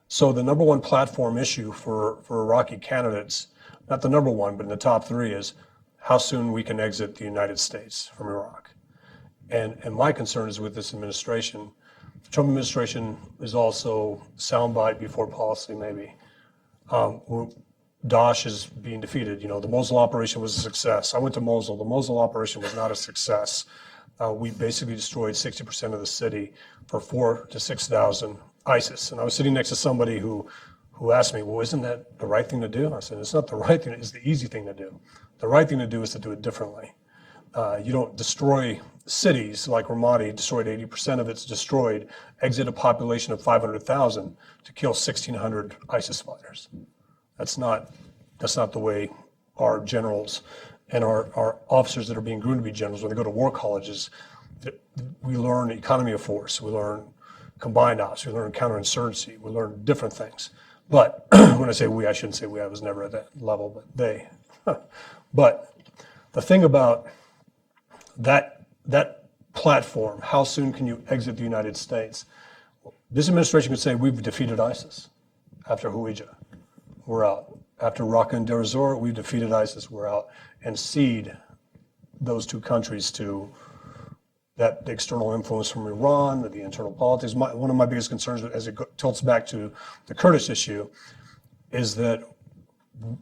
So the number one platform issue for Iraqi candidates, not the number one, but in the top three, is how soon we can exit the United States from Iraq. And my concern is with this administration. The Trump administration is also soundbite before policy, maybe. Daesh is being defeated. You know, the Mosul operation was a success. I went to Mosul. The Mosul operation was not a success. We basically destroyed 60% of the city for 4,000 to 6,000 ISIS. And I was sitting next to somebody who asked me, well, isn't that the right thing to do? I said, it's not the right thing, it's the easy thing to do. The right thing to do is to do it differently. You don't destroy cities like Ramadi, destroyed 80% of it's destroyed, exit a population of 500,000 to kill 1,600 ISIS fighters. That's not the way our generals and our officers that are being groomed to be generals, when they go to war colleges, we learn economy of force, we learn combined ops, we learn counterinsurgency, we learn different things. But when I say we, I shouldn't say we, I was never at that level, but they. But the thing about that platform, how soon can you exit the United States? This administration could say, we've defeated ISIS after Hawija, we're out. After Raqqa and Deir ez-Zor, we've defeated ISIS, we're out, and cede those two countries to that external influence from Iran, the internal politics. One of my biggest concerns, as it tilts back to the Kurdish issue, is that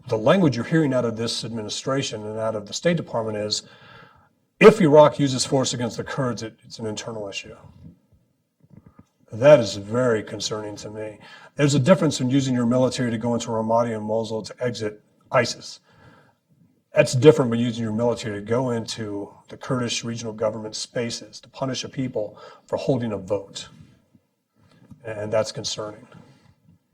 the language you're hearing out of this administration and out of the State Department is, if Iraq uses force against the Kurds, it's an internal issue. That is very concerning to me. There's a difference in using your military to go into Ramadi and Mosul to exit ISIS. That's different from using your military to go into the Kurdish regional government spaces to punish a people for holding a vote. And that's concerning.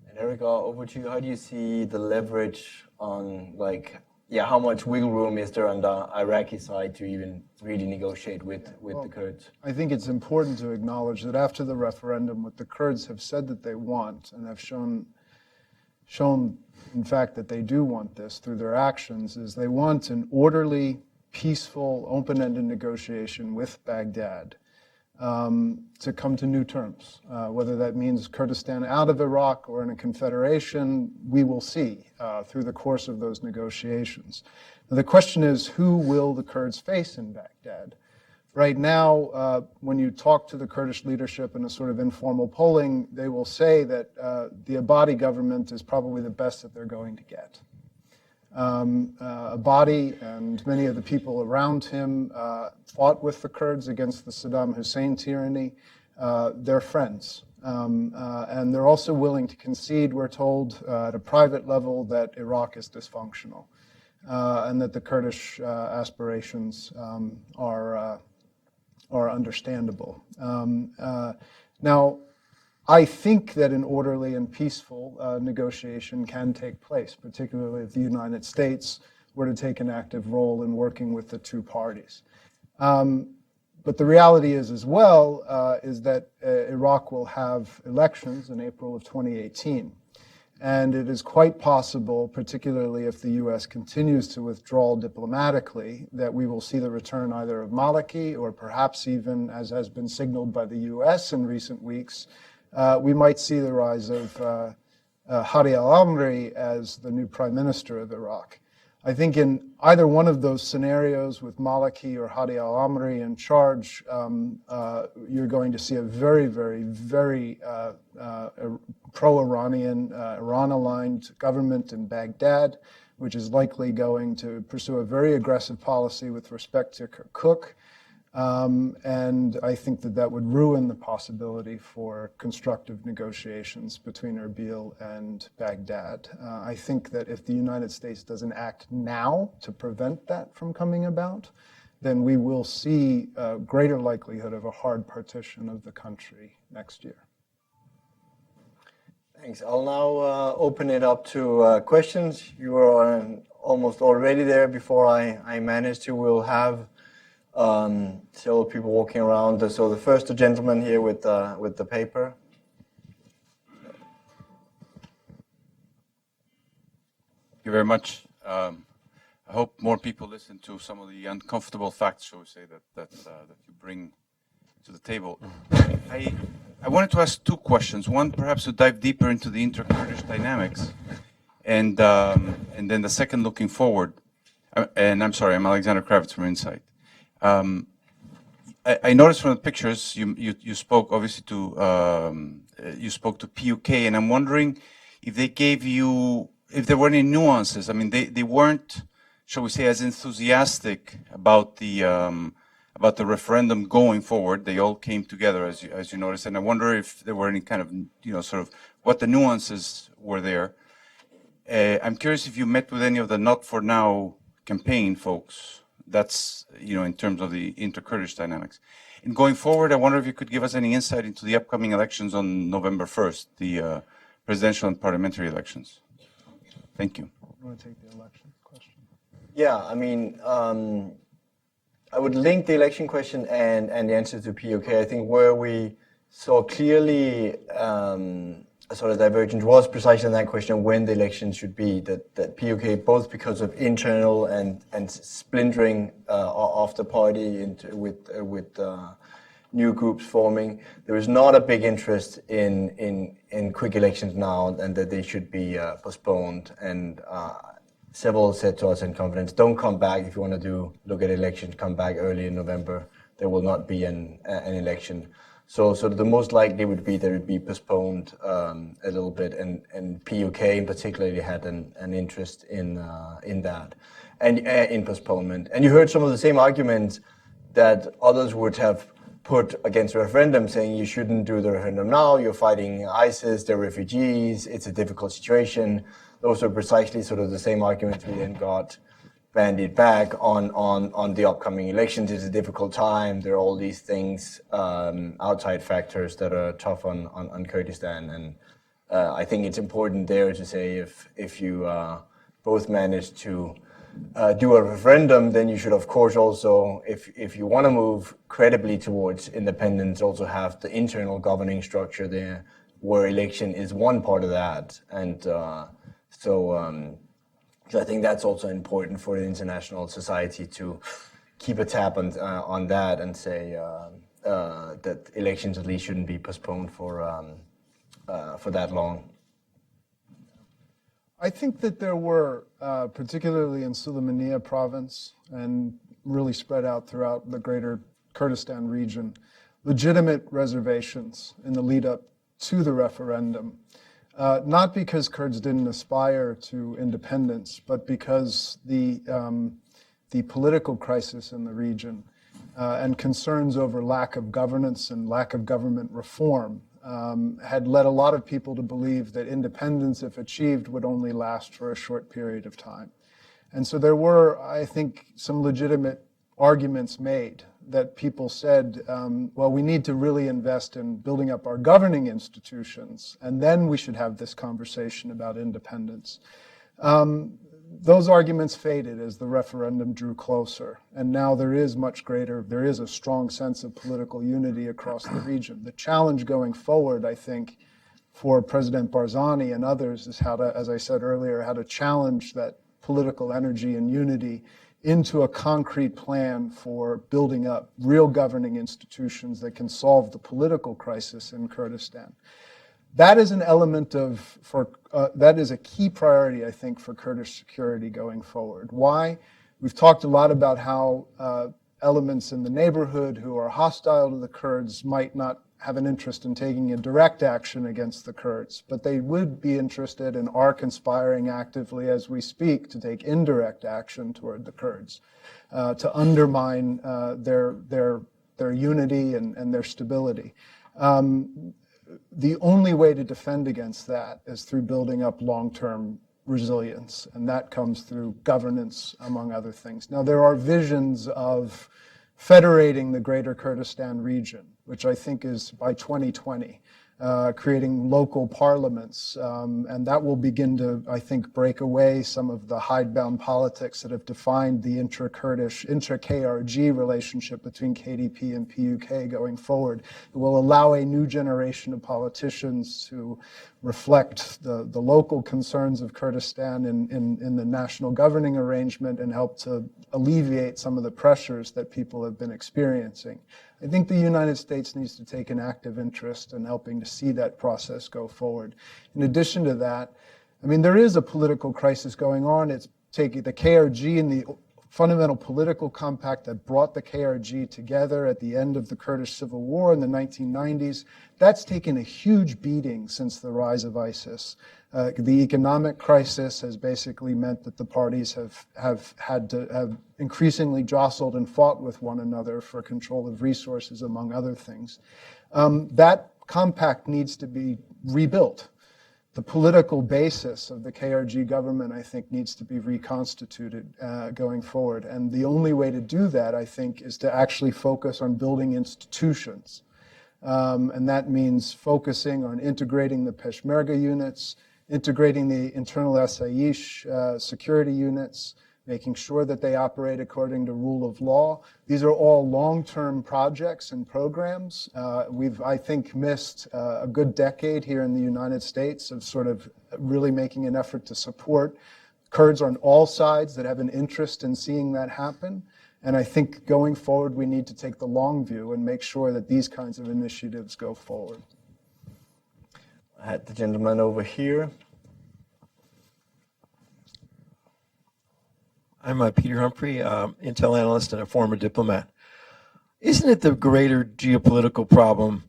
And Eric, over to you. How do you see the leverage on, like, how much wiggle room is there on the Iraqi side to even really negotiate with the Kurds? I think it's important to acknowledge that after the referendum, what the Kurds have said that they want and have shown in fact that they do want this through their actions is they want an orderly, peaceful, open-ended negotiation with Baghdad to come to new terms. Whether that means Kurdistan out of Iraq or in a confederation, we will see through the course of those negotiations. Now, the question is, who will the Kurds face in Baghdad? Right now, when you talk to the Kurdish leadership in a sort of informal polling, they will say that the Abadi government is probably the best that they're going to get. Abadi and many of the people around him fought with the Kurds against the Saddam Hussein tyranny. They're friends. And they're also willing to concede, we're told, at a private level that Iraq is dysfunctional and that the Kurdish aspirations are understandable. Now, I think that an orderly and peaceful negotiation can take place, particularly if the United States were to take an active role in working with the two parties. But the reality is as well is that Iraq will have elections in April of 2018. And it is quite possible, particularly if the U.S. continues to withdraw diplomatically, that we will see the return either of Maliki or perhaps even, as has been signaled by the U.S. in recent weeks, we might see the rise of Hadi al-Amri as the new prime minister of Iraq. I think in either one of those scenarios with Maliki or Hadi al-Amri in charge, you're going to see a very, very, very pro-Iranian, Iran-aligned government in Baghdad, which is likely going to pursue a very aggressive policy with respect to Kirkuk. And I think that that would ruin the possibility for constructive negotiations between Erbil and Baghdad. I think that if the United States doesn't act now to prevent that from coming about, then we will see a greater likelihood of a hard partition of the country next year. Thanks. I'll now open it up to questions. You were almost already there before I managed to. We'll have several people walking around. So the first gentleman here with the paper. Thank you very much. I hope more people listen to some of the uncomfortable facts, shall we say, that you bring to the table. I wanted to ask two questions. One, perhaps to dive deeper into the inter-Kurdish dynamics, and then the second, looking forward. And I'm sorry, I'm Alexander Kravitz from Insight. I noticed from the pictures you spoke obviously to PUK, and I'm wondering if they gave you, if there were any nuances. I mean, they weren't, shall we say, as enthusiastic about the referendum going forward. They all came together, as you noticed, and I wonder if there were any kind of, sort of what the nuances were there. I'm curious if you met with any of the Not For Now campaign folks. That's, in terms of the inter-Kurdish dynamics. And going forward, I wonder if you could give us any insight into the upcoming elections on November 1st, the presidential and parliamentary elections. Thank you. You want to take the election question? Yeah, I mean, I would link the election question and the answer to PUK. I think where we saw clearly a sort of divergence was precisely in that question when the election should be, that PUK, both because of internal and splintering of the party with new groups forming, there is not a big interest in quick elections now, and that they should be postponed. And several said to us in confidence, don't come back if you want to look at elections, come back early in November. There will not be an election. So the most likely would be that it would be postponed a little bit, and PUK in particular had an interest in that and in postponement. And you heard some of the same arguments that others would have put against the referendum, saying you shouldn't do the referendum now. You're fighting ISIS, they're refugees. It's a difficult situation. Those are precisely sort of the same arguments we then got bandied back on the upcoming elections. It's a difficult time. There are all these things, outside factors that are tough on Kurdistan. And I think it's important there to say if you both manage to do a referendum, then you should, of course, also, if you want to move credibly towards independence, also have the internal governing structure there, where election is one part of that. And so I think that's also important for the international society to keep a tab on that and say that elections at least shouldn't be postponed for that long. I think that there were, particularly in Sulaymaniyah province and really spread out throughout the greater Kurdistan region, legitimate reservations in the lead up to the referendum. Not because Kurds didn't aspire to independence, but because the political crisis in the region and concerns over lack of governance and lack of government reform had led a lot of people to believe that independence, if achieved, would only last for a short period of time. And so there were, I think, some legitimate arguments made that people said, well, we need to really invest in building up our governing institutions, and then we should have this conversation about independence. Those arguments faded as the referendum drew closer, and now there is a strong sense of political unity across the region. The challenge going forward, I think, for President Barzani and others is how to, as I said earlier, how to challenge that political energy and unity into a concrete plan for building up real governing institutions that can solve the political crisis in Kurdistan. That is an element that is a key priority, I think, for Kurdish security going forward. Why? We've talked a lot about how elements in the neighborhood who are hostile to the Kurds might not have an interest in taking a direct action against the Kurds, but they would be interested and are conspiring actively as we speak to take indirect action toward the Kurds, to undermine their unity and their stability. The only way to defend against that is through building up long-term resilience, and that comes through governance, among other things. Now, there are visions of federating the greater Kurdistan region, which I think is by 2020, creating local parliaments, and that will begin to, I think, break away some of the hidebound politics that have defined the intra-Kurdish, intra-KRG relationship between KDP and PUK going forward. It will allow a new generation of politicians to reflect the local concerns of Kurdistan in the national governing arrangement and help to alleviate some of the pressures that people have been experiencing. I think the United States needs to take an active interest in helping to see that process go forward. In addition to that, I mean, there is a political crisis going on. It's taking the KRG and the fundamental political compact that brought the KRG together at the end of the Kurdish civil war in the 1990s. That's taken a huge beating since the rise of ISIS. The economic crisis has basically meant that the parties have increasingly jostled and fought with one another for control of resources, among other things. That compact needs to be rebuilt. The political basis of the KRG government, I think, needs to be reconstituted going forward. And the only way to do that, I think, is to actually focus on building institutions. And that means focusing on integrating the Peshmerga units, integrating the internal Asayish security units, making sure that they operate according to rule of law. These are all long-term projects and programs. We've, I think, missed a good decade here in the United States of sort of really making an effort to support Kurds on all sides that have an interest in seeing that happen. And I think going forward, we need to take the long view and make sure that these kinds of initiatives go forward. I had the gentleman over here. I'm Peter Humphrey, Intel analyst and a former diplomat. Isn't it the greater geopolitical problem,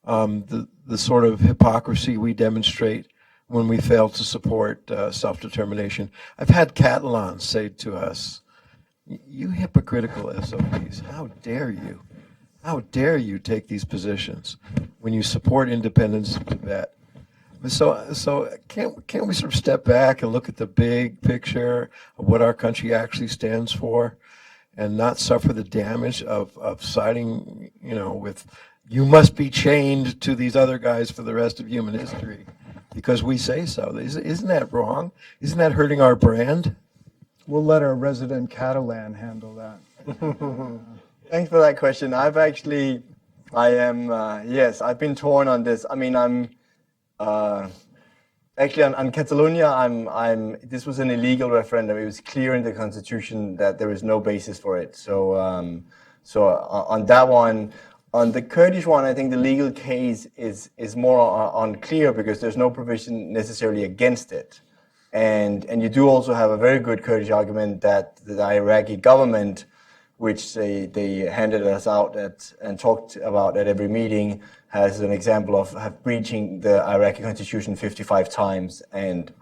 the sort of hypocrisy we demonstrate when we fail to support self-determination? I've had Catalans say to us, "You hypocritical SOBs, how dare you? How dare you take these positions when you support independence of Tibet?" So can't we sort of step back and look at the big picture of what our country actually stands for, and not suffer the damage of siding, with you must be chained to these other guys for the rest of human history because we say so? Isn't that wrong? Isn't that hurting our brand? We'll let our resident Catalan handle that. Thanks for that question. I've been torn on this. I mean, actually on Catalonia, this was an illegal referendum. It was clear in the constitution that there is no basis for it. So on that one, on the Kurdish one, I think the legal case is more unclear because there's no provision necessarily against it. And you do also have a very good Kurdish argument that the Iraqi government, which they handed us out and talked about at every meeting, has an example of breaching the Iraqi constitution 55 times and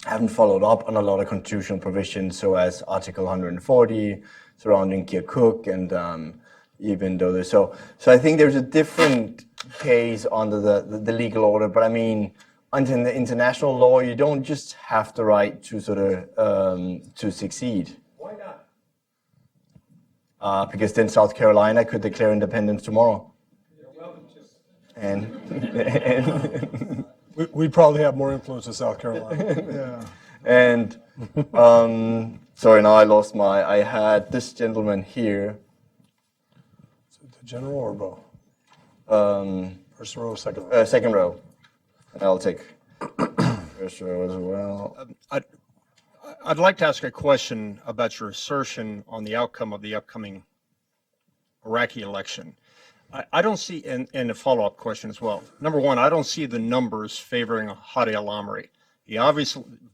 haven't followed up on a lot of constitutional provisions, so as Article 140 surrounding Kirkuk and even though there's so I think there's a different case under the legal order, but I mean, under the international law, you don't just have the right to sort of to succeed. Why not? Because then South Carolina could declare independence tomorrow. And we'd probably have more influence in South Carolina. Yeah. and sorry, now I had this gentleman here. The general or both? First row, second row? Second row. And I'll take first row as well. I'd like to ask a question about your assertion on the outcome of the upcoming Iraqi election. I don't see, and a follow-up question as well. Number one, I don't see the numbers favoring Hadi al-Amri.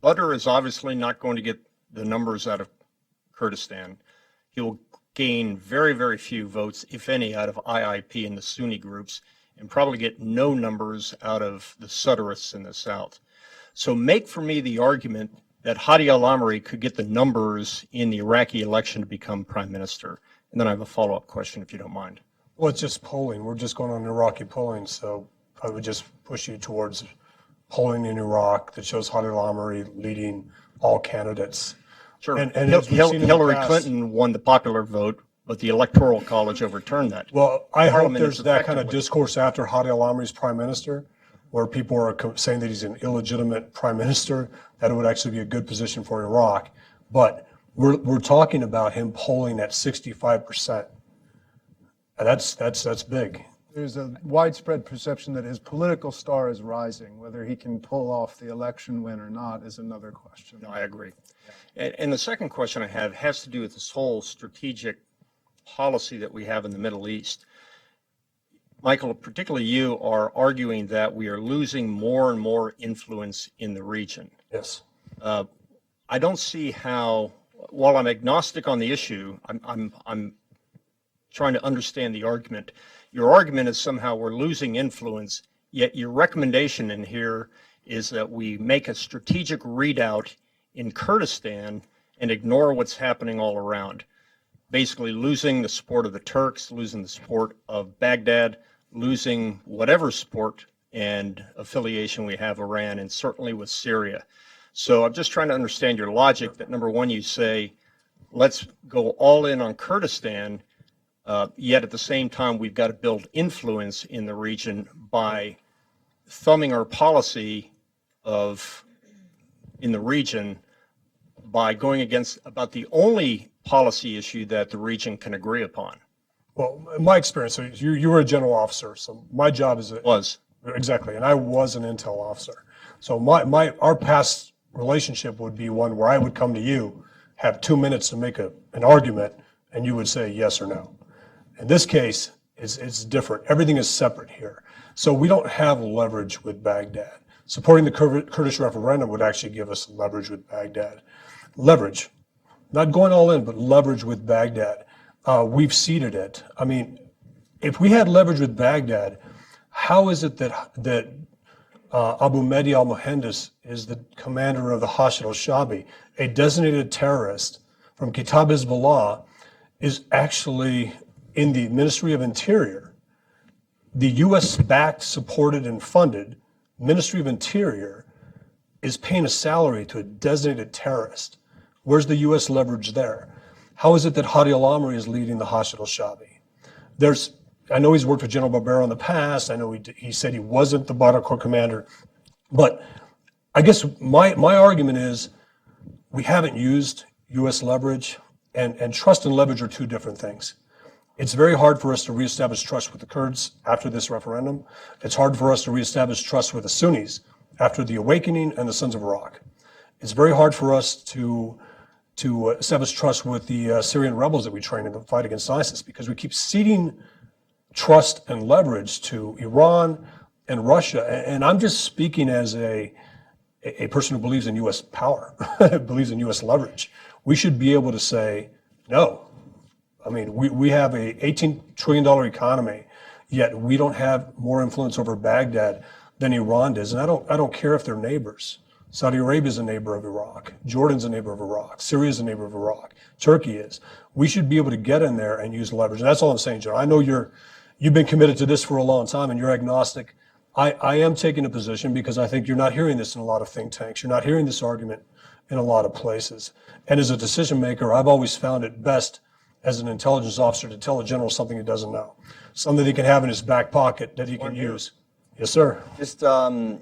Badr is obviously not going to get the numbers out of Kurdistan. He will gain very, very few votes, if any, out of IIP and the Sunni groups, and probably get no numbers out of the Sadrists in the south. So make for me the argument that Hadi al-Amri could get the numbers in the Iraqi election to become prime minister. And then I have a follow-up question, if you don't mind. Well, it's just polling. We're just going on Iraqi polling, so I would just push you towards polling in Iraq that shows Hadi al-Amri leading all candidates. Sure. And as we've seen in the Hillary past- Clinton won the popular vote, but the Electoral College overturned that. Well, I hope Parliament there's is that kind of effectively- discourse after Hadi al-Amri's prime minister, where people are saying that he's an illegitimate prime minister, that it would actually be a good position for Iraq. But we're talking about him polling at 65%. And that's big. There's a widespread perception that his political star is rising. Whether he can pull off the election win or not is another question. No, I agree. And the second question I have has to do with this whole strategic policy that we have in the Middle East. Michael, particularly you, are arguing that we are losing more and more influence in the region. Yes. I don't see how, while I'm agnostic on the issue, I'm trying to understand the argument. Your argument is somehow we're losing influence, yet your recommendation in here is that we make a strategic readout in Kurdistan and ignore what's happening all around. Basically losing the support of the Turks, losing the support of Baghdad, losing whatever support and affiliation we have Iran, and certainly with Syria. So I'm just trying to understand your logic that, number one, you say, let's go all in on Kurdistan, yet at the same time, we've got to build influence in the region by thumbing our policy in the region by going against about the only policy issue that the region can agree upon. Well, in my experience, so you were a general officer, so my job is exactly, and I was an intel officer. So our past relationship would be one where I would come to you, have 2 minutes to make an argument, and you would say yes or no. In this case, it's different. Everything is separate here. So we don't have leverage with Baghdad. Supporting the Kurdish referendum would actually give us leverage with Baghdad. Leverage, not going all in, but leverage with Baghdad. We've ceded it. I mean, if we had leverage with Baghdad, how is it that Abu Mahdi al-Mohandes is the commander of the Hashd al-Shabi, a designated terrorist from Kitab Hezbollah, is actually in the Ministry of Interior? The U.S.-backed, supported, and funded Ministry of Interior is paying a salary to a designated terrorist. Where's the U.S. leverage there? How is it that Hadi al-Amri is leading the Hashd al-Shabi? I know he's worked with General Barbero in the past. I know he said he wasn't the Badr Corps commander. But I guess my argument is we haven't used U.S. leverage, and trust and leverage are two different things. It's very hard for us to reestablish trust with the Kurds after this referendum. It's hard for us to reestablish trust with the Sunnis after the awakening and the Sons of Iraq. It's very hard for us to establish trust with the Syrian rebels that we train in the fight against ISIS, because we keep ceding trust and leverage to Iran and Russia. And I'm just speaking as a person who believes in U.S. power, believes in U.S. leverage. We should be able to say, no. I mean, we have a $18 trillion economy, yet we don't have more influence over Baghdad than Iran does. And I don't care if they're neighbors. Saudi Arabia is a neighbor of Iraq. Jordan's a neighbor of Iraq. Syria is a neighbor of Iraq. Turkey is. We should be able to get in there and use leverage. And that's all I'm saying, Joe. I know you've been committed to this for a long time and you're agnostic. I am taking a position because I think you're not hearing this in a lot of think tanks. You're not hearing this argument in a lot of places. And as a decision maker, I've always found it best as an intelligence officer to tell a general something he doesn't know, something that he can have in his back pocket that he can use. Yes, sir. Just a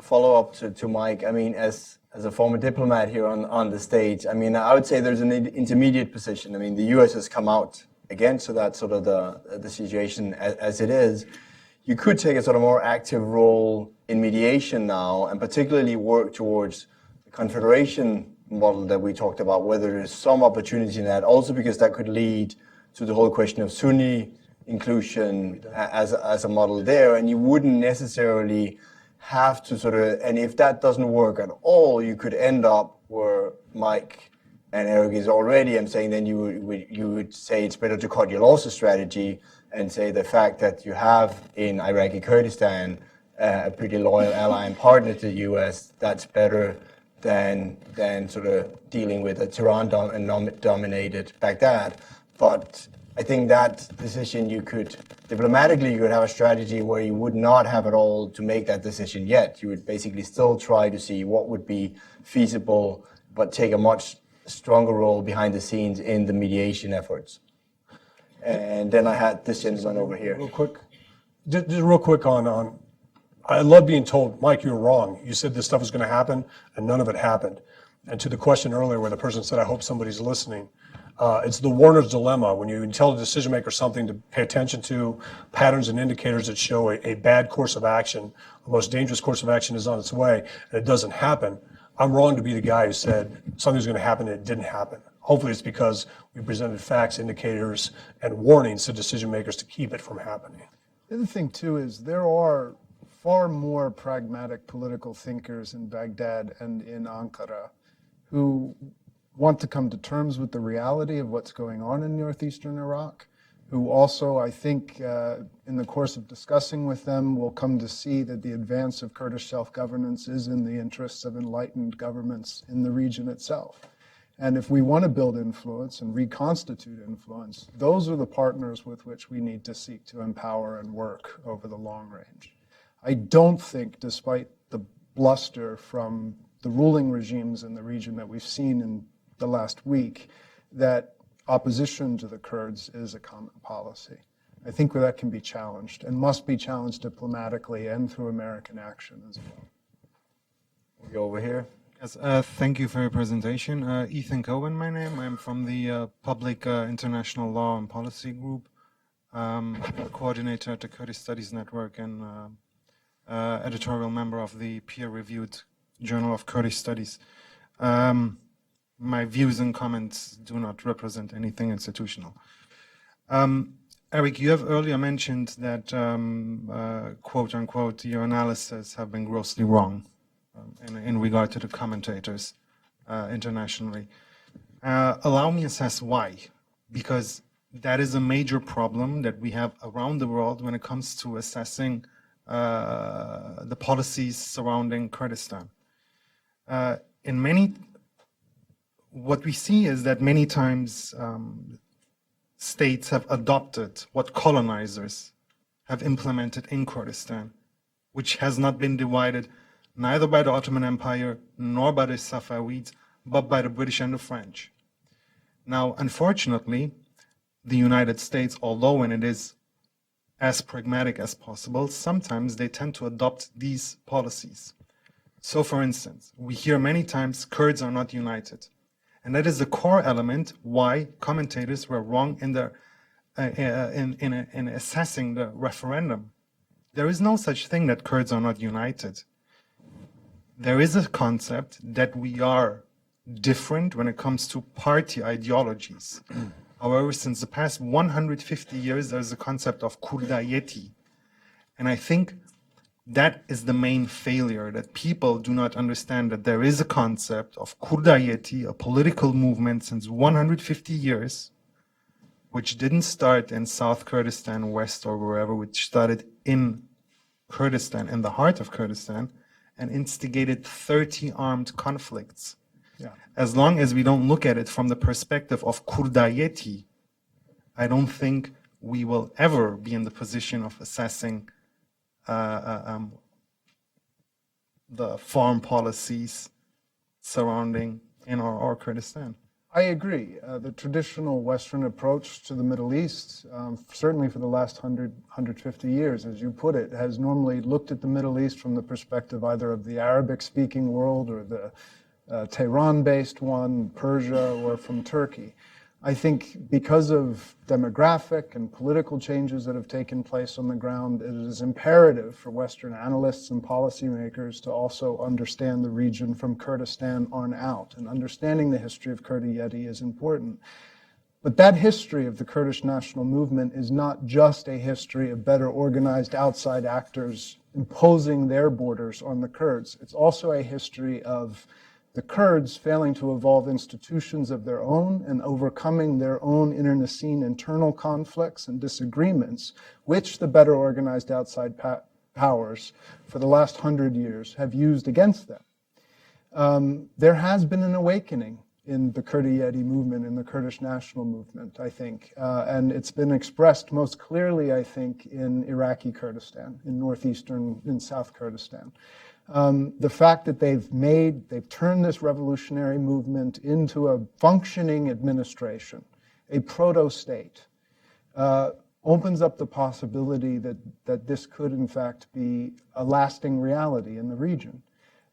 follow-up to Mike. I mean, as a former diplomat here on the stage, I mean, I would say there's an intermediate position. I mean, the U.S. has come out against that sort of the situation as it is. You could take a sort of more active role in mediation now, and particularly work towards the confederation model that we talked about, whether there's some opportunity in that, also because that could lead to the whole question of Sunni inclusion as a model there, and you wouldn't necessarily have to sort of, and if that doesn't work at all, you could end up where Mike and Eric is already. I'm saying then you would say it's better to cut your losses strategy and say the fact that you have in Iraqi Kurdistan a pretty loyal ally and partner to the U.S., that's better than sort of dealing with a Tehran-dominated Baghdad. But I think that decision you could have a strategy where you would not have it all to make that decision yet. You would basically still try to see what would be feasible, but take a much stronger role behind the scenes in the mediation efforts. And then I had this gentleman over here. Just real quick on I love being told, Mike, you're wrong. You said this stuff was going to happen, and none of it happened. And to the question earlier where the person said, I hope somebody's listening, it's the Warner's dilemma. When you tell a decision maker something to pay attention to, patterns and indicators that show a bad course of action, the most dangerous course of action is on its way, and it doesn't happen, I'm wrong to be the guy who said something's going to happen and it didn't happen. Hopefully it's because we presented facts, indicators, and warnings to decision makers to keep it from happening. The other thing, too, is there are far more pragmatic political thinkers in Baghdad and in Ankara who want to come to terms with the reality of what's going on in northeastern Iraq, who also, I think, in the course of discussing with them, will come to see that the advance of Kurdish self-governance is in the interests of enlightened governments in the region itself. And if we want to build influence and reconstitute influence, those are the partners with which we need to seek to empower and work over the long range. I don't think, despite the bluster from the ruling regimes in the region that we've seen in the last week, that opposition to the Kurds is a common policy. I think that can be challenged and must be challenged diplomatically and through American action as well. We go over here. Yes, thank you for your presentation. Ethan Cohen, my name. I'm from the Public International Law and Policy Group, coordinator at the Kurdish Studies Network and editorial member of the peer-reviewed Journal of Kurdish Studies. My views and comments do not represent anything institutional. Eric, you have earlier mentioned that, quote unquote, your analysis have been grossly wrong in regard to the commentators internationally. Allow me to assess why, because that is a major problem that we have around the world when it comes to assessing the policies surrounding Kurdistan. What we see is that many times states have adopted what colonizers have implemented in Kurdistan, which has not been divided neither by the Ottoman Empire nor by the Safavids, but by the British and the French. Now, unfortunately, the United States, although when it is as pragmatic as possible, sometimes they tend to adopt these policies. So, for instance, we hear many times Kurds are not united. And that is the core element why commentators were wrong in their in assessing the referendum. There is no such thing that Kurds are not united. There is a concept that we are different when it comes to party ideologies. However, since the past 150 years, there's a concept of Kurdayeti. And I think that is the main failure, that people do not understand that there is a concept of Kurdayeti, a political movement since 150 years, which didn't start in South Kurdistan, West, or wherever, which started in Kurdistan, in the heart of Kurdistan, and instigated 30 armed conflicts. Yeah. As long as we don't look at it from the perspective of Kurdayeti, I don't think we will ever be in the position of assessing the foreign policies surrounding in or Kurdistan. I agree. The traditional Western approach to the Middle East, certainly for the last 150 years, as you put it, has normally looked at the Middle East from the perspective either of the Arabic-speaking world or the Tehran-based one, Persia, or from Turkey. I think because of demographic and political changes that have taken place on the ground, it is imperative for Western analysts and policymakers to also understand the region from Kurdistan on out. And understanding the history of Kurdiyeti is important. But that history of the Kurdish national movement is not just a history of better organized outside actors imposing their borders on the Kurds. It's also a history of the Kurds failing to evolve institutions of their own and overcoming their own internecine internal conflicts and disagreements, which the better organized outside powers for the last 100 years have used against them. There has been an awakening in the Kurdiyeti movement, in the Kurdish national movement, I think, and it's been expressed most clearly, I think, in Iraqi Kurdistan, in South Kurdistan. The fact that they've turned this revolutionary movement into a functioning administration, a proto-state, opens up the possibility that this could in fact be a lasting reality in the region.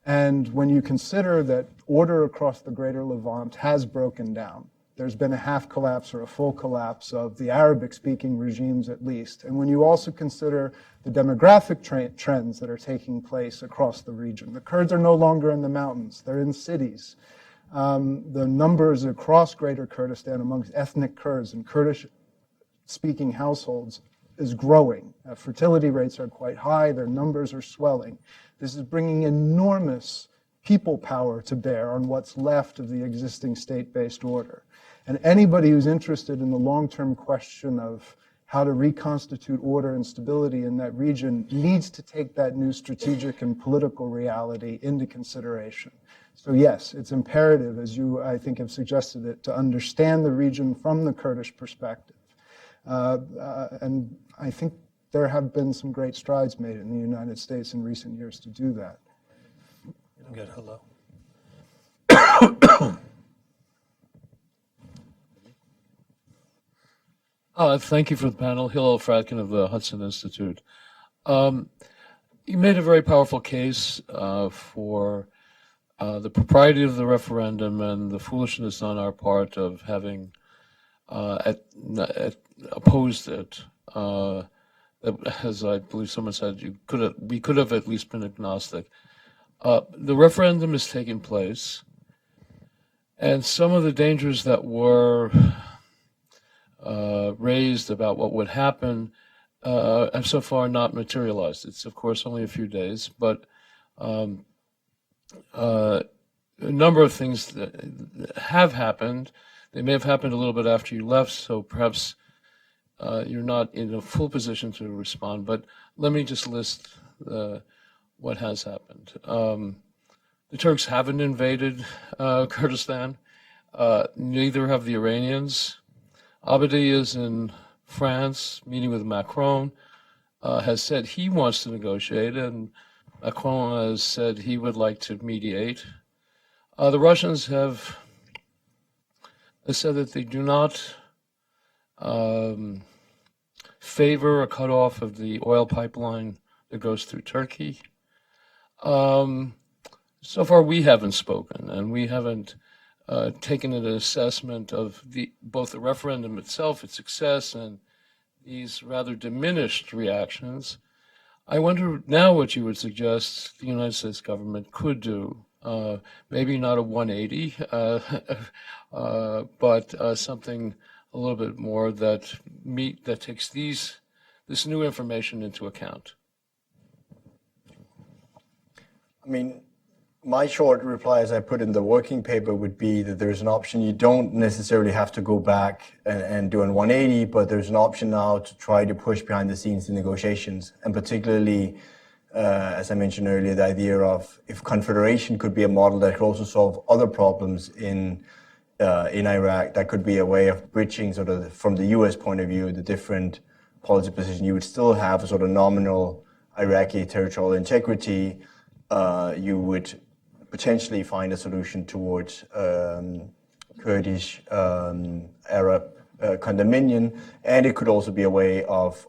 And when you consider that order across the greater Levant has broken down, there's been a half collapse or a full collapse of the Arabic-speaking regimes at least. And when you also consider the demographic trends that are taking place across the region, the Kurds are no longer in the mountains, they're in cities. The numbers across greater Kurdistan amongst ethnic Kurds and Kurdish-speaking households is growing. Fertility rates are quite high, their numbers are swelling. This is bringing enormous people power to bear on what's left of the existing state-based order. And anybody who's interested in the long-term question of how to reconstitute order and stability in that region needs to take that new strategic and political reality into consideration. So yes, it's imperative, as you, I think, have suggested it, to understand the region from the Kurdish perspective. And I think there have been some great strides made in the United States in recent years to do that. Good, hello. Thank you for the panel. Hillel Fradkin of the Hudson Institute. You made a very powerful case for the propriety of the referendum and the foolishness on our part of having opposed it. As I believe someone said, we could have at least been agnostic. The referendum is taking place, and some of the dangers that were raised about what would happen have so far not materialized. It's, of course, only a few days, but a number of things that have happened. They may have happened a little bit after you left, so perhaps you're not in a full position to respond, but let me just list what has happened. The Turks haven't invaded Kurdistan. Neither have the Iranians. Abadi is in France, meeting with Macron, has said he wants to negotiate, and Macron has said he would like to mediate. The Russians have said that they do not favor a cutoff of the oil pipeline that goes through Turkey. So far, we haven't spoken, and we haven't taken an assessment of both the referendum itself, its success, and these rather diminished reactions, I wonder now what you would suggest the United States government could do. Maybe not a 180, but something a little bit more that takes this new information into account. I mean, my short reply, as I put in the working paper, would be that there's an option. You don't necessarily have to go back and do a 180, but there's an option now to try to push behind the scenes in negotiations, and particularly, as I mentioned earlier, the idea of if confederation could be a model that could also solve other problems in Iraq, that could be a way of bridging sort of from the U.S. point of view the different policy positions. You would still have a sort of nominal Iraqi territorial integrity. You would potentially find a solution towards Kurdish Arab condominion, and it could also be a way of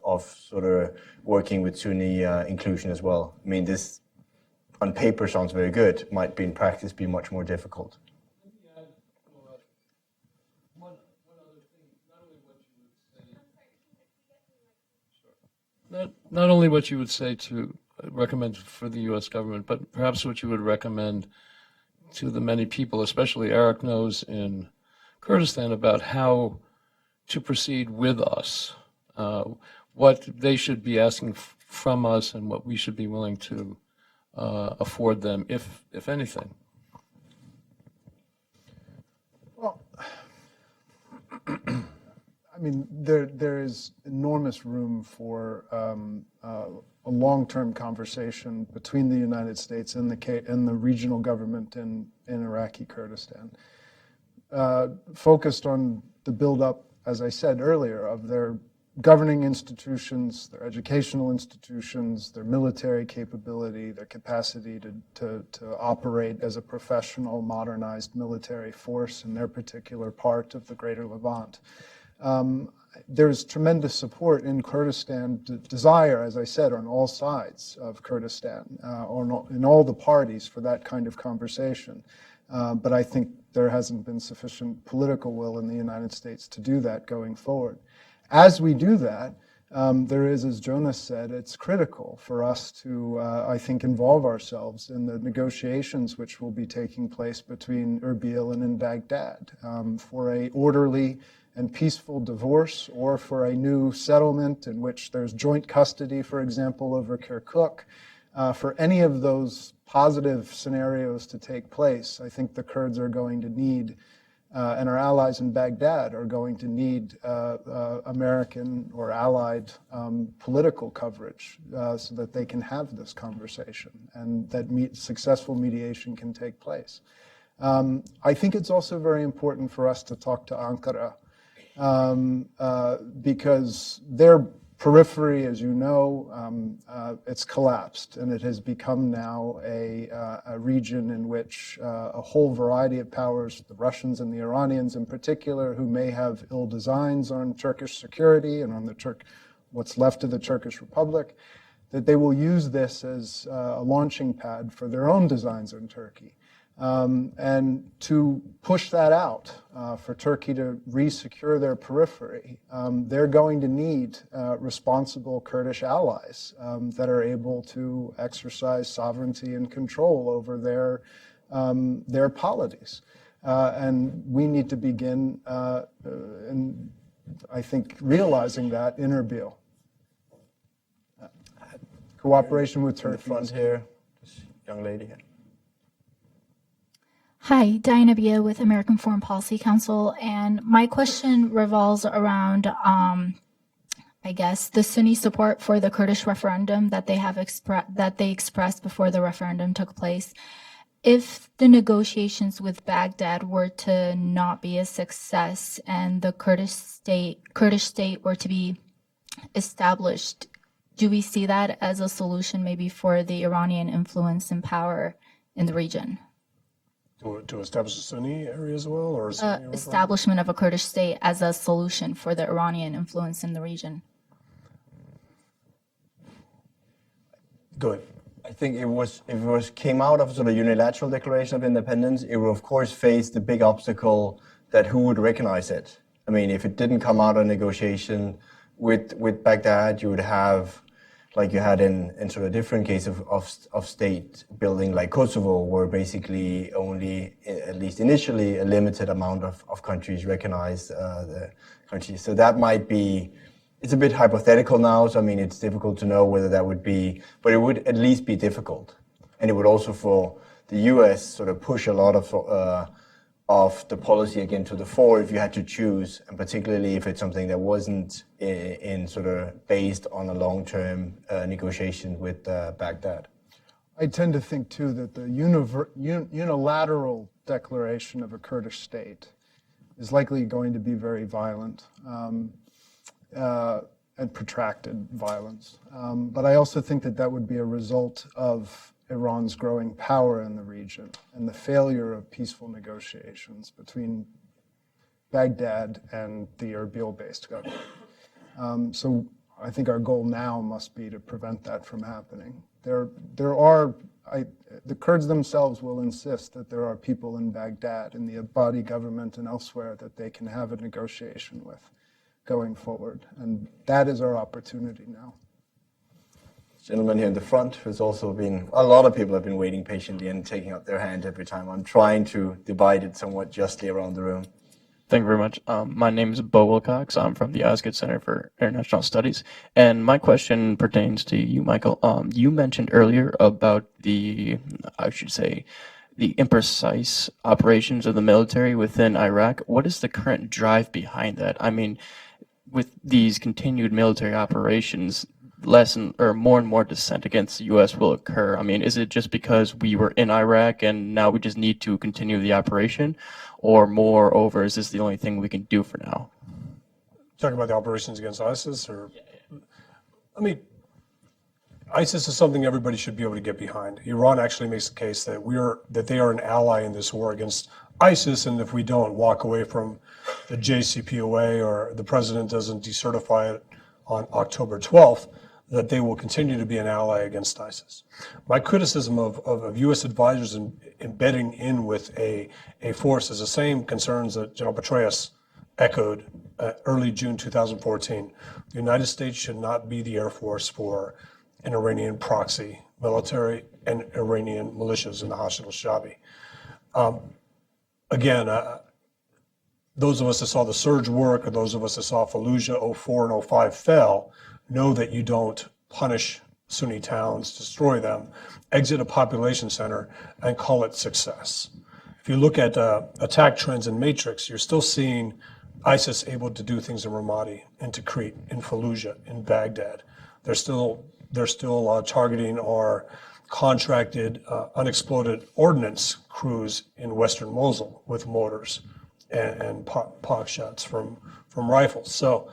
sort of working with Sunni inclusion as well. I mean, this on paper sounds very good, might be in practice be much more difficult. Not only what you would say to recommend for the U.S. government, but perhaps what you would recommend to the many people, especially Eric knows in Kurdistan, about how to proceed with us, what they should be asking from us and what we should be willing to afford them, if anything. Well, I mean, there is enormous room for a long-term conversation between the United States and the regional government in Iraqi Kurdistan, focused on the build-up, as I said earlier, of their governing institutions, their educational institutions, their military capability, their capacity to operate as a professional, modernized military force in their particular part of the Greater Levant. There's tremendous support in Kurdistan, desire, as I said, on all sides of Kurdistan, in all the parties for that kind of conversation. But I think there hasn't been sufficient political will in the United States to do that going forward. As we do that, there is, as Jonas said, it's critical for us to, I think, involve ourselves in the negotiations which will be taking place between Erbil and in Baghdad for a orderly and peaceful divorce, or for a new settlement in which there's joint custody, for example, over Kirkuk. For any of those positive scenarios to take place, I think the Kurds are going to need, and our allies in Baghdad are going to need American or allied political coverage so that they can have this conversation and that successful mediation can take place. I think it's also very important for us to talk to Ankara, because their periphery, as you know, it's collapsed, and it has become now a region in which a whole variety of powers, the Russians and the Iranians in particular, who may have ill designs on Turkish security and on what's left of the Turkish Republic, that they will use this as a launching pad for their own designs on Turkey. And to push that out for Turkey to re-secure their periphery, they're going to need responsible Kurdish allies that are able to exercise sovereignty and control over their polities. And we need to begin, and I think, realizing that in Erbil. Cooperation with Turkey. In the front here, this young lady here. Hi, Diana Bia with American Foreign Policy Council, and my question revolves around, I guess, the Sunni support for the Kurdish referendum that they expressed before the referendum took place. If the negotiations with Baghdad were to not be a success and the Kurdish state were to be established, do we see that as a solution maybe for the Iranian influence and power in the region? To establish a Sunni area as well, or establishment of a Kurdish state as a solution for the Iranian influence in the region? Go ahead. I think if it was came out of sort of unilateral declaration of independence, it would of course face the big obstacle that who would recognize it. I mean, if it didn't come out of negotiation with Baghdad, you would have, like you had in sort of different case of state building like Kosovo, where basically only, at least initially, a limited amount of countries recognize the countries. So that might be, it's a bit hypothetical now, so I mean, it's difficult to know whether that would be, but it would at least be difficult. And it would also, for the US, sort of push a lot of the policy again to the fore if you had to choose, and particularly if it's something that wasn't in sort of based on a long-term negotiation with Baghdad. I tend to think too that the unilateral declaration of a Kurdish state is likely going to be very violent and protracted violence. But I also think that that would be a result of Iran's growing power in the region and the failure of peaceful negotiations between Baghdad and the Erbil-based government. So I think our goal now must be to prevent that from happening. The Kurds themselves will insist that there are people in Baghdad, in the Abadi government and elsewhere, that they can have a negotiation with going forward. And that is our opportunity now. Gentleman here in the front who's also been, a lot of people have been waiting patiently and taking up their hand every time. I'm trying to divide it somewhat justly around the room. Thank you very much. My name is Bo Wilcox. I'm from the Osgood Center for International Studies. And my question pertains to you, Michael. You mentioned earlier about the imprecise operations of the military within Iraq. What is the current drive behind that? I mean, with these continued military operations, more and more dissent against the U.S. will occur. I mean, is it just because we were in Iraq and now we just need to continue the operation? Or moreover, is this the only thing we can do for now? Talking about the operations against ISIS, or I mean, ISIS is something everybody should be able to get behind. Iran actually makes the case that they are an ally in this war against ISIS, and if we don't walk away from the JCPOA or the president doesn't decertify it on October 12th, that they will continue to be an ally against ISIS. My criticism of U.S. advisors embedding in with a force is the same concerns that General Petraeus echoed early June 2014. The United States should not be the Air Force for an Iranian proxy military and Iranian militias in the Hashid al-Shabi. Those of us that saw the surge work, or those of us that saw Fallujah 04 and 05 fail, know that you don't punish Sunni towns, destroy them, exit a population center, and call it success. If you look at attack trends in Matrix, you're still seeing ISIS able to do things in Ramadi, in Tikrit, in Fallujah, in Baghdad. They're still targeting our contracted unexploded ordnance crews in western Mosul with mortars and pot shots from rifles. So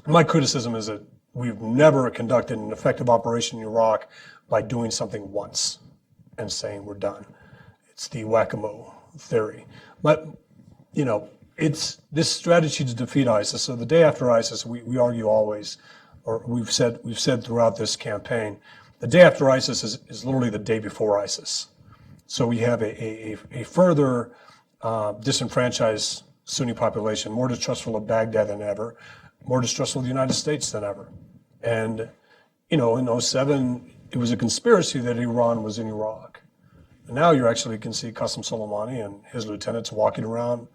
my criticism is that we've never conducted an effective operation in Iraq by doing something once and saying we're done. It's the whack-a-mole theory. But, it's this strategy to defeat ISIS. So the day after ISIS, we argue always, or we've said throughout this campaign, the day after ISIS is literally the day before ISIS. So we have a further disenfranchised Sunni population, more distrustful of Baghdad than ever, more distrustful of the United States than ever. And, in 07, it was a conspiracy that Iran was in Iraq. And now you actually can see Qasem Soleimani and his lieutenants walking around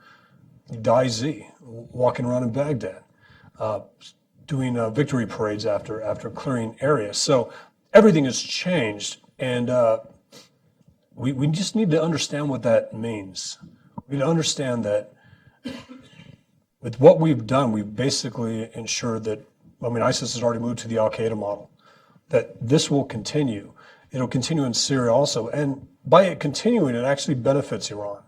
walking around in Baghdad, doing victory parades after clearing areas. So everything has changed, and we just need to understand what that means. We need to understand that with what we've done, we've basically ensured that, ISIS has already moved to the Al-Qaeda model, that this will continue. It'll continue in Syria also. And by it continuing, it actually benefits Iran.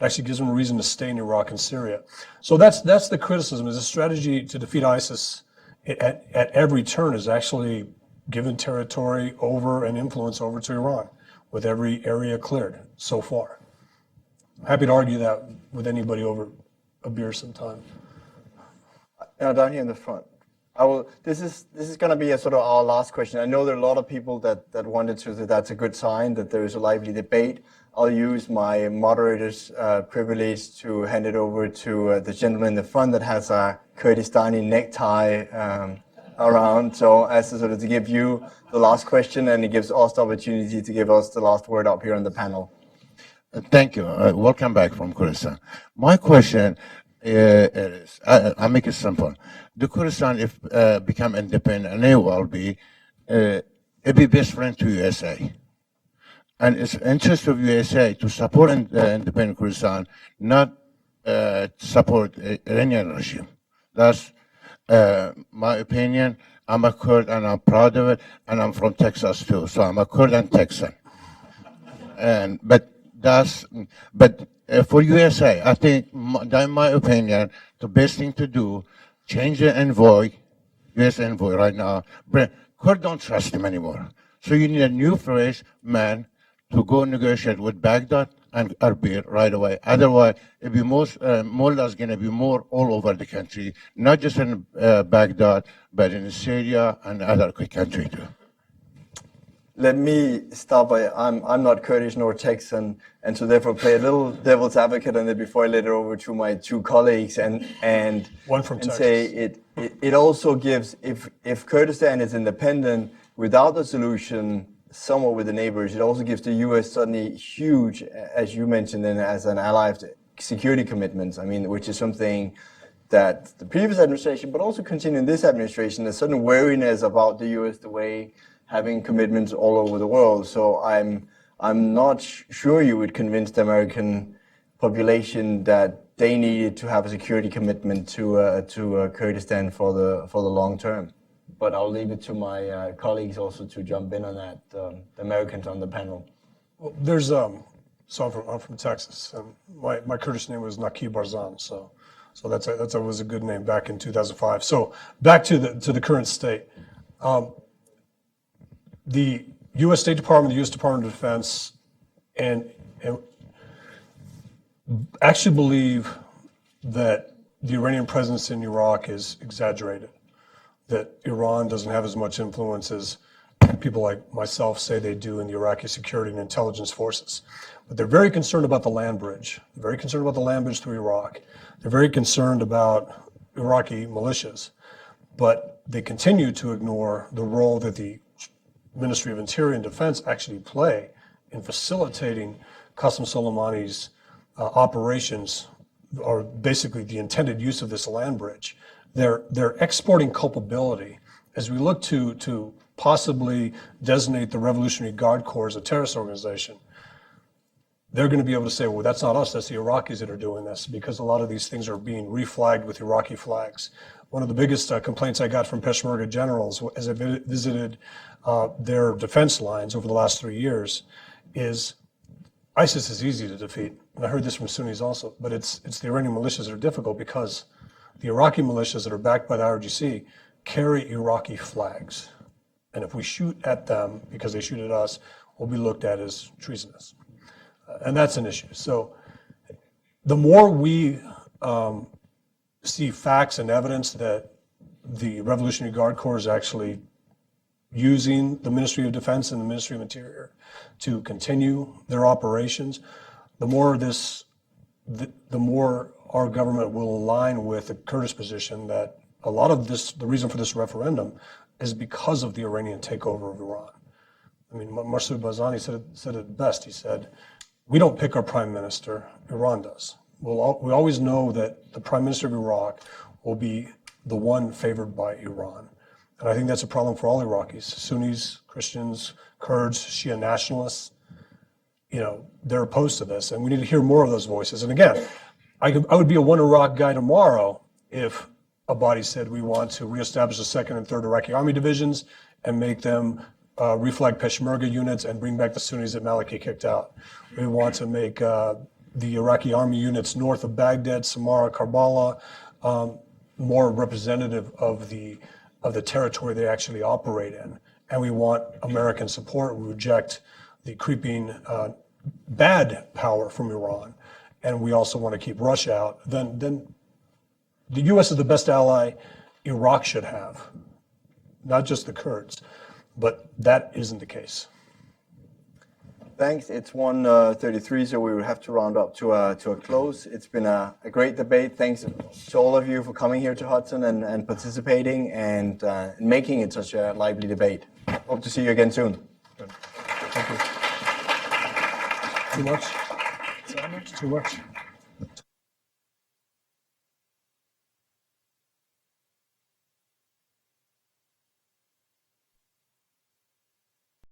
It actually gives them a reason to stay in Iraq and Syria. So that's the criticism, is a strategy to defeat ISIS at every turn is actually given territory over and influence over to Iran, with every area cleared so far. I'm happy to argue that with anybody over a beer sometime. Now down here in the front. I will. This is going to be a sort of our last question. I know there are a lot of people that wanted to. That's a good sign that there is a lively debate. I'll use my moderator's privilege to hand it over to the gentleman in the front that has a Kurdistani necktie around. So as to sort of to give you the last question, and it gives us the opportunity to give us the last word up here on the panel. Thank you. Welcome back from Kurdistan. My question is, I'll make it simple. The Kurdistan, if become independent, and it will be, it'll be best friend to USA. And it's interest of USA to support independent Kurdistan, not support Iranian regime. That's my opinion. I'm a Kurd and I'm proud of it, and I'm from Texas too. So I'm a Kurd and Texan. But for USA, I think, in my opinion, the best thing to do, change the envoy, U.S. envoy right now. Kurd don't trust him anymore. So you need a new, fresh man to go negotiate with Baghdad and Erbil right away. Otherwise, it'll be mullahs going to be more all over the country, not just in Baghdad, but in Syria and other countries too. Let me start by, I'm not Kurdish nor Texan, and so therefore play a little devil's advocate on it before I let it over to my two colleagues and One from Texas. say it also gives, if Kurdistan is independent without the solution somewhat with the neighbors, it also gives the US suddenly huge, as you mentioned, and as an ally of security commitments, I mean, which is something that the previous administration, but also continuing this administration, a certain wariness about the US, the way having commitments all over the world. So I'm not sure you would convince the American population that they needed to have a security commitment to Kurdistan for the long term. But I'll leave it to my colleagues also to jump in on that, the Americans on the panel. Well, there's I'm from Texas, and my Kurdish name was Naqib Barzan, so that was a good name back in 2005. So back to the current state. The U.S. State Department, the U.S. Department of Defense, and actually believe that the Iranian presence in Iraq is exaggerated, that Iran doesn't have as much influence as people like myself say they do in the Iraqi security and intelligence forces. But they're very concerned about the land bridge. They're very concerned about the land bridge through Iraq. They're very concerned about Iraqi militias. But they continue to ignore the role that the Ministry of Interior and Defense actually play in facilitating Qasem Soleimani's operations, or basically the intended use of this land bridge. They're exporting culpability as we look to possibly designate the Revolutionary Guard Corps as a terrorist organization. They're going to be able to say, well, that's not us, that's the Iraqis that are doing this, because a lot of these things are being reflagged with Iraqi flags. One of the biggest complaints I got from Peshmerga generals as I visited their defense lines over the last 3 years is ISIS is easy to defeat. And I heard this from Sunnis also, but it's the Iranian militias that are difficult because the Iraqi militias that are backed by the IRGC carry Iraqi flags. And if we shoot at them because they shoot at us, we'll be looked at as treasonous. And that's an issue. So the more we see facts and evidence that the Revolutionary Guard Corps is actually using the Ministry of Defense and the Ministry of Interior to continue their operations, the more our government will align with the Kurdish position that a lot of this, the reason for this referendum, is because of the Iranian takeover of Iran. I mean, Masoud Barzani said it best. He said, we don't pick our prime minister, Iran does. We always know that the prime minister of Iraq will be the one favored by Iran. And I think that's a problem for all Iraqis, Sunnis, Christians, Kurds, Shia nationalists. You know, they're opposed to this, and we need to hear more of those voices. And again, I would be a one Iraq guy tomorrow if a body said we want to reestablish the 2nd and 3rd Iraqi army divisions and make them reflag Peshmerga units and bring back the Sunnis that Maliki kicked out. We want to make the Iraqi army units north of Baghdad, Samarra, Karbala, more representative of the territory they actually operate in. And we want American support. We reject the creeping bad power from Iran. And we also want to keep Russia out. Then the U.S. is the best ally Iraq should have, not just the Kurds, but that isn't the case. Thanks. It's 1:33, so we will have to round up to a close. It's been a great debate. Thanks to all of you for coming here to Hudson and participating and making it such a lively debate. Hope to see you again soon. Good. Thank you. Too much? Too much.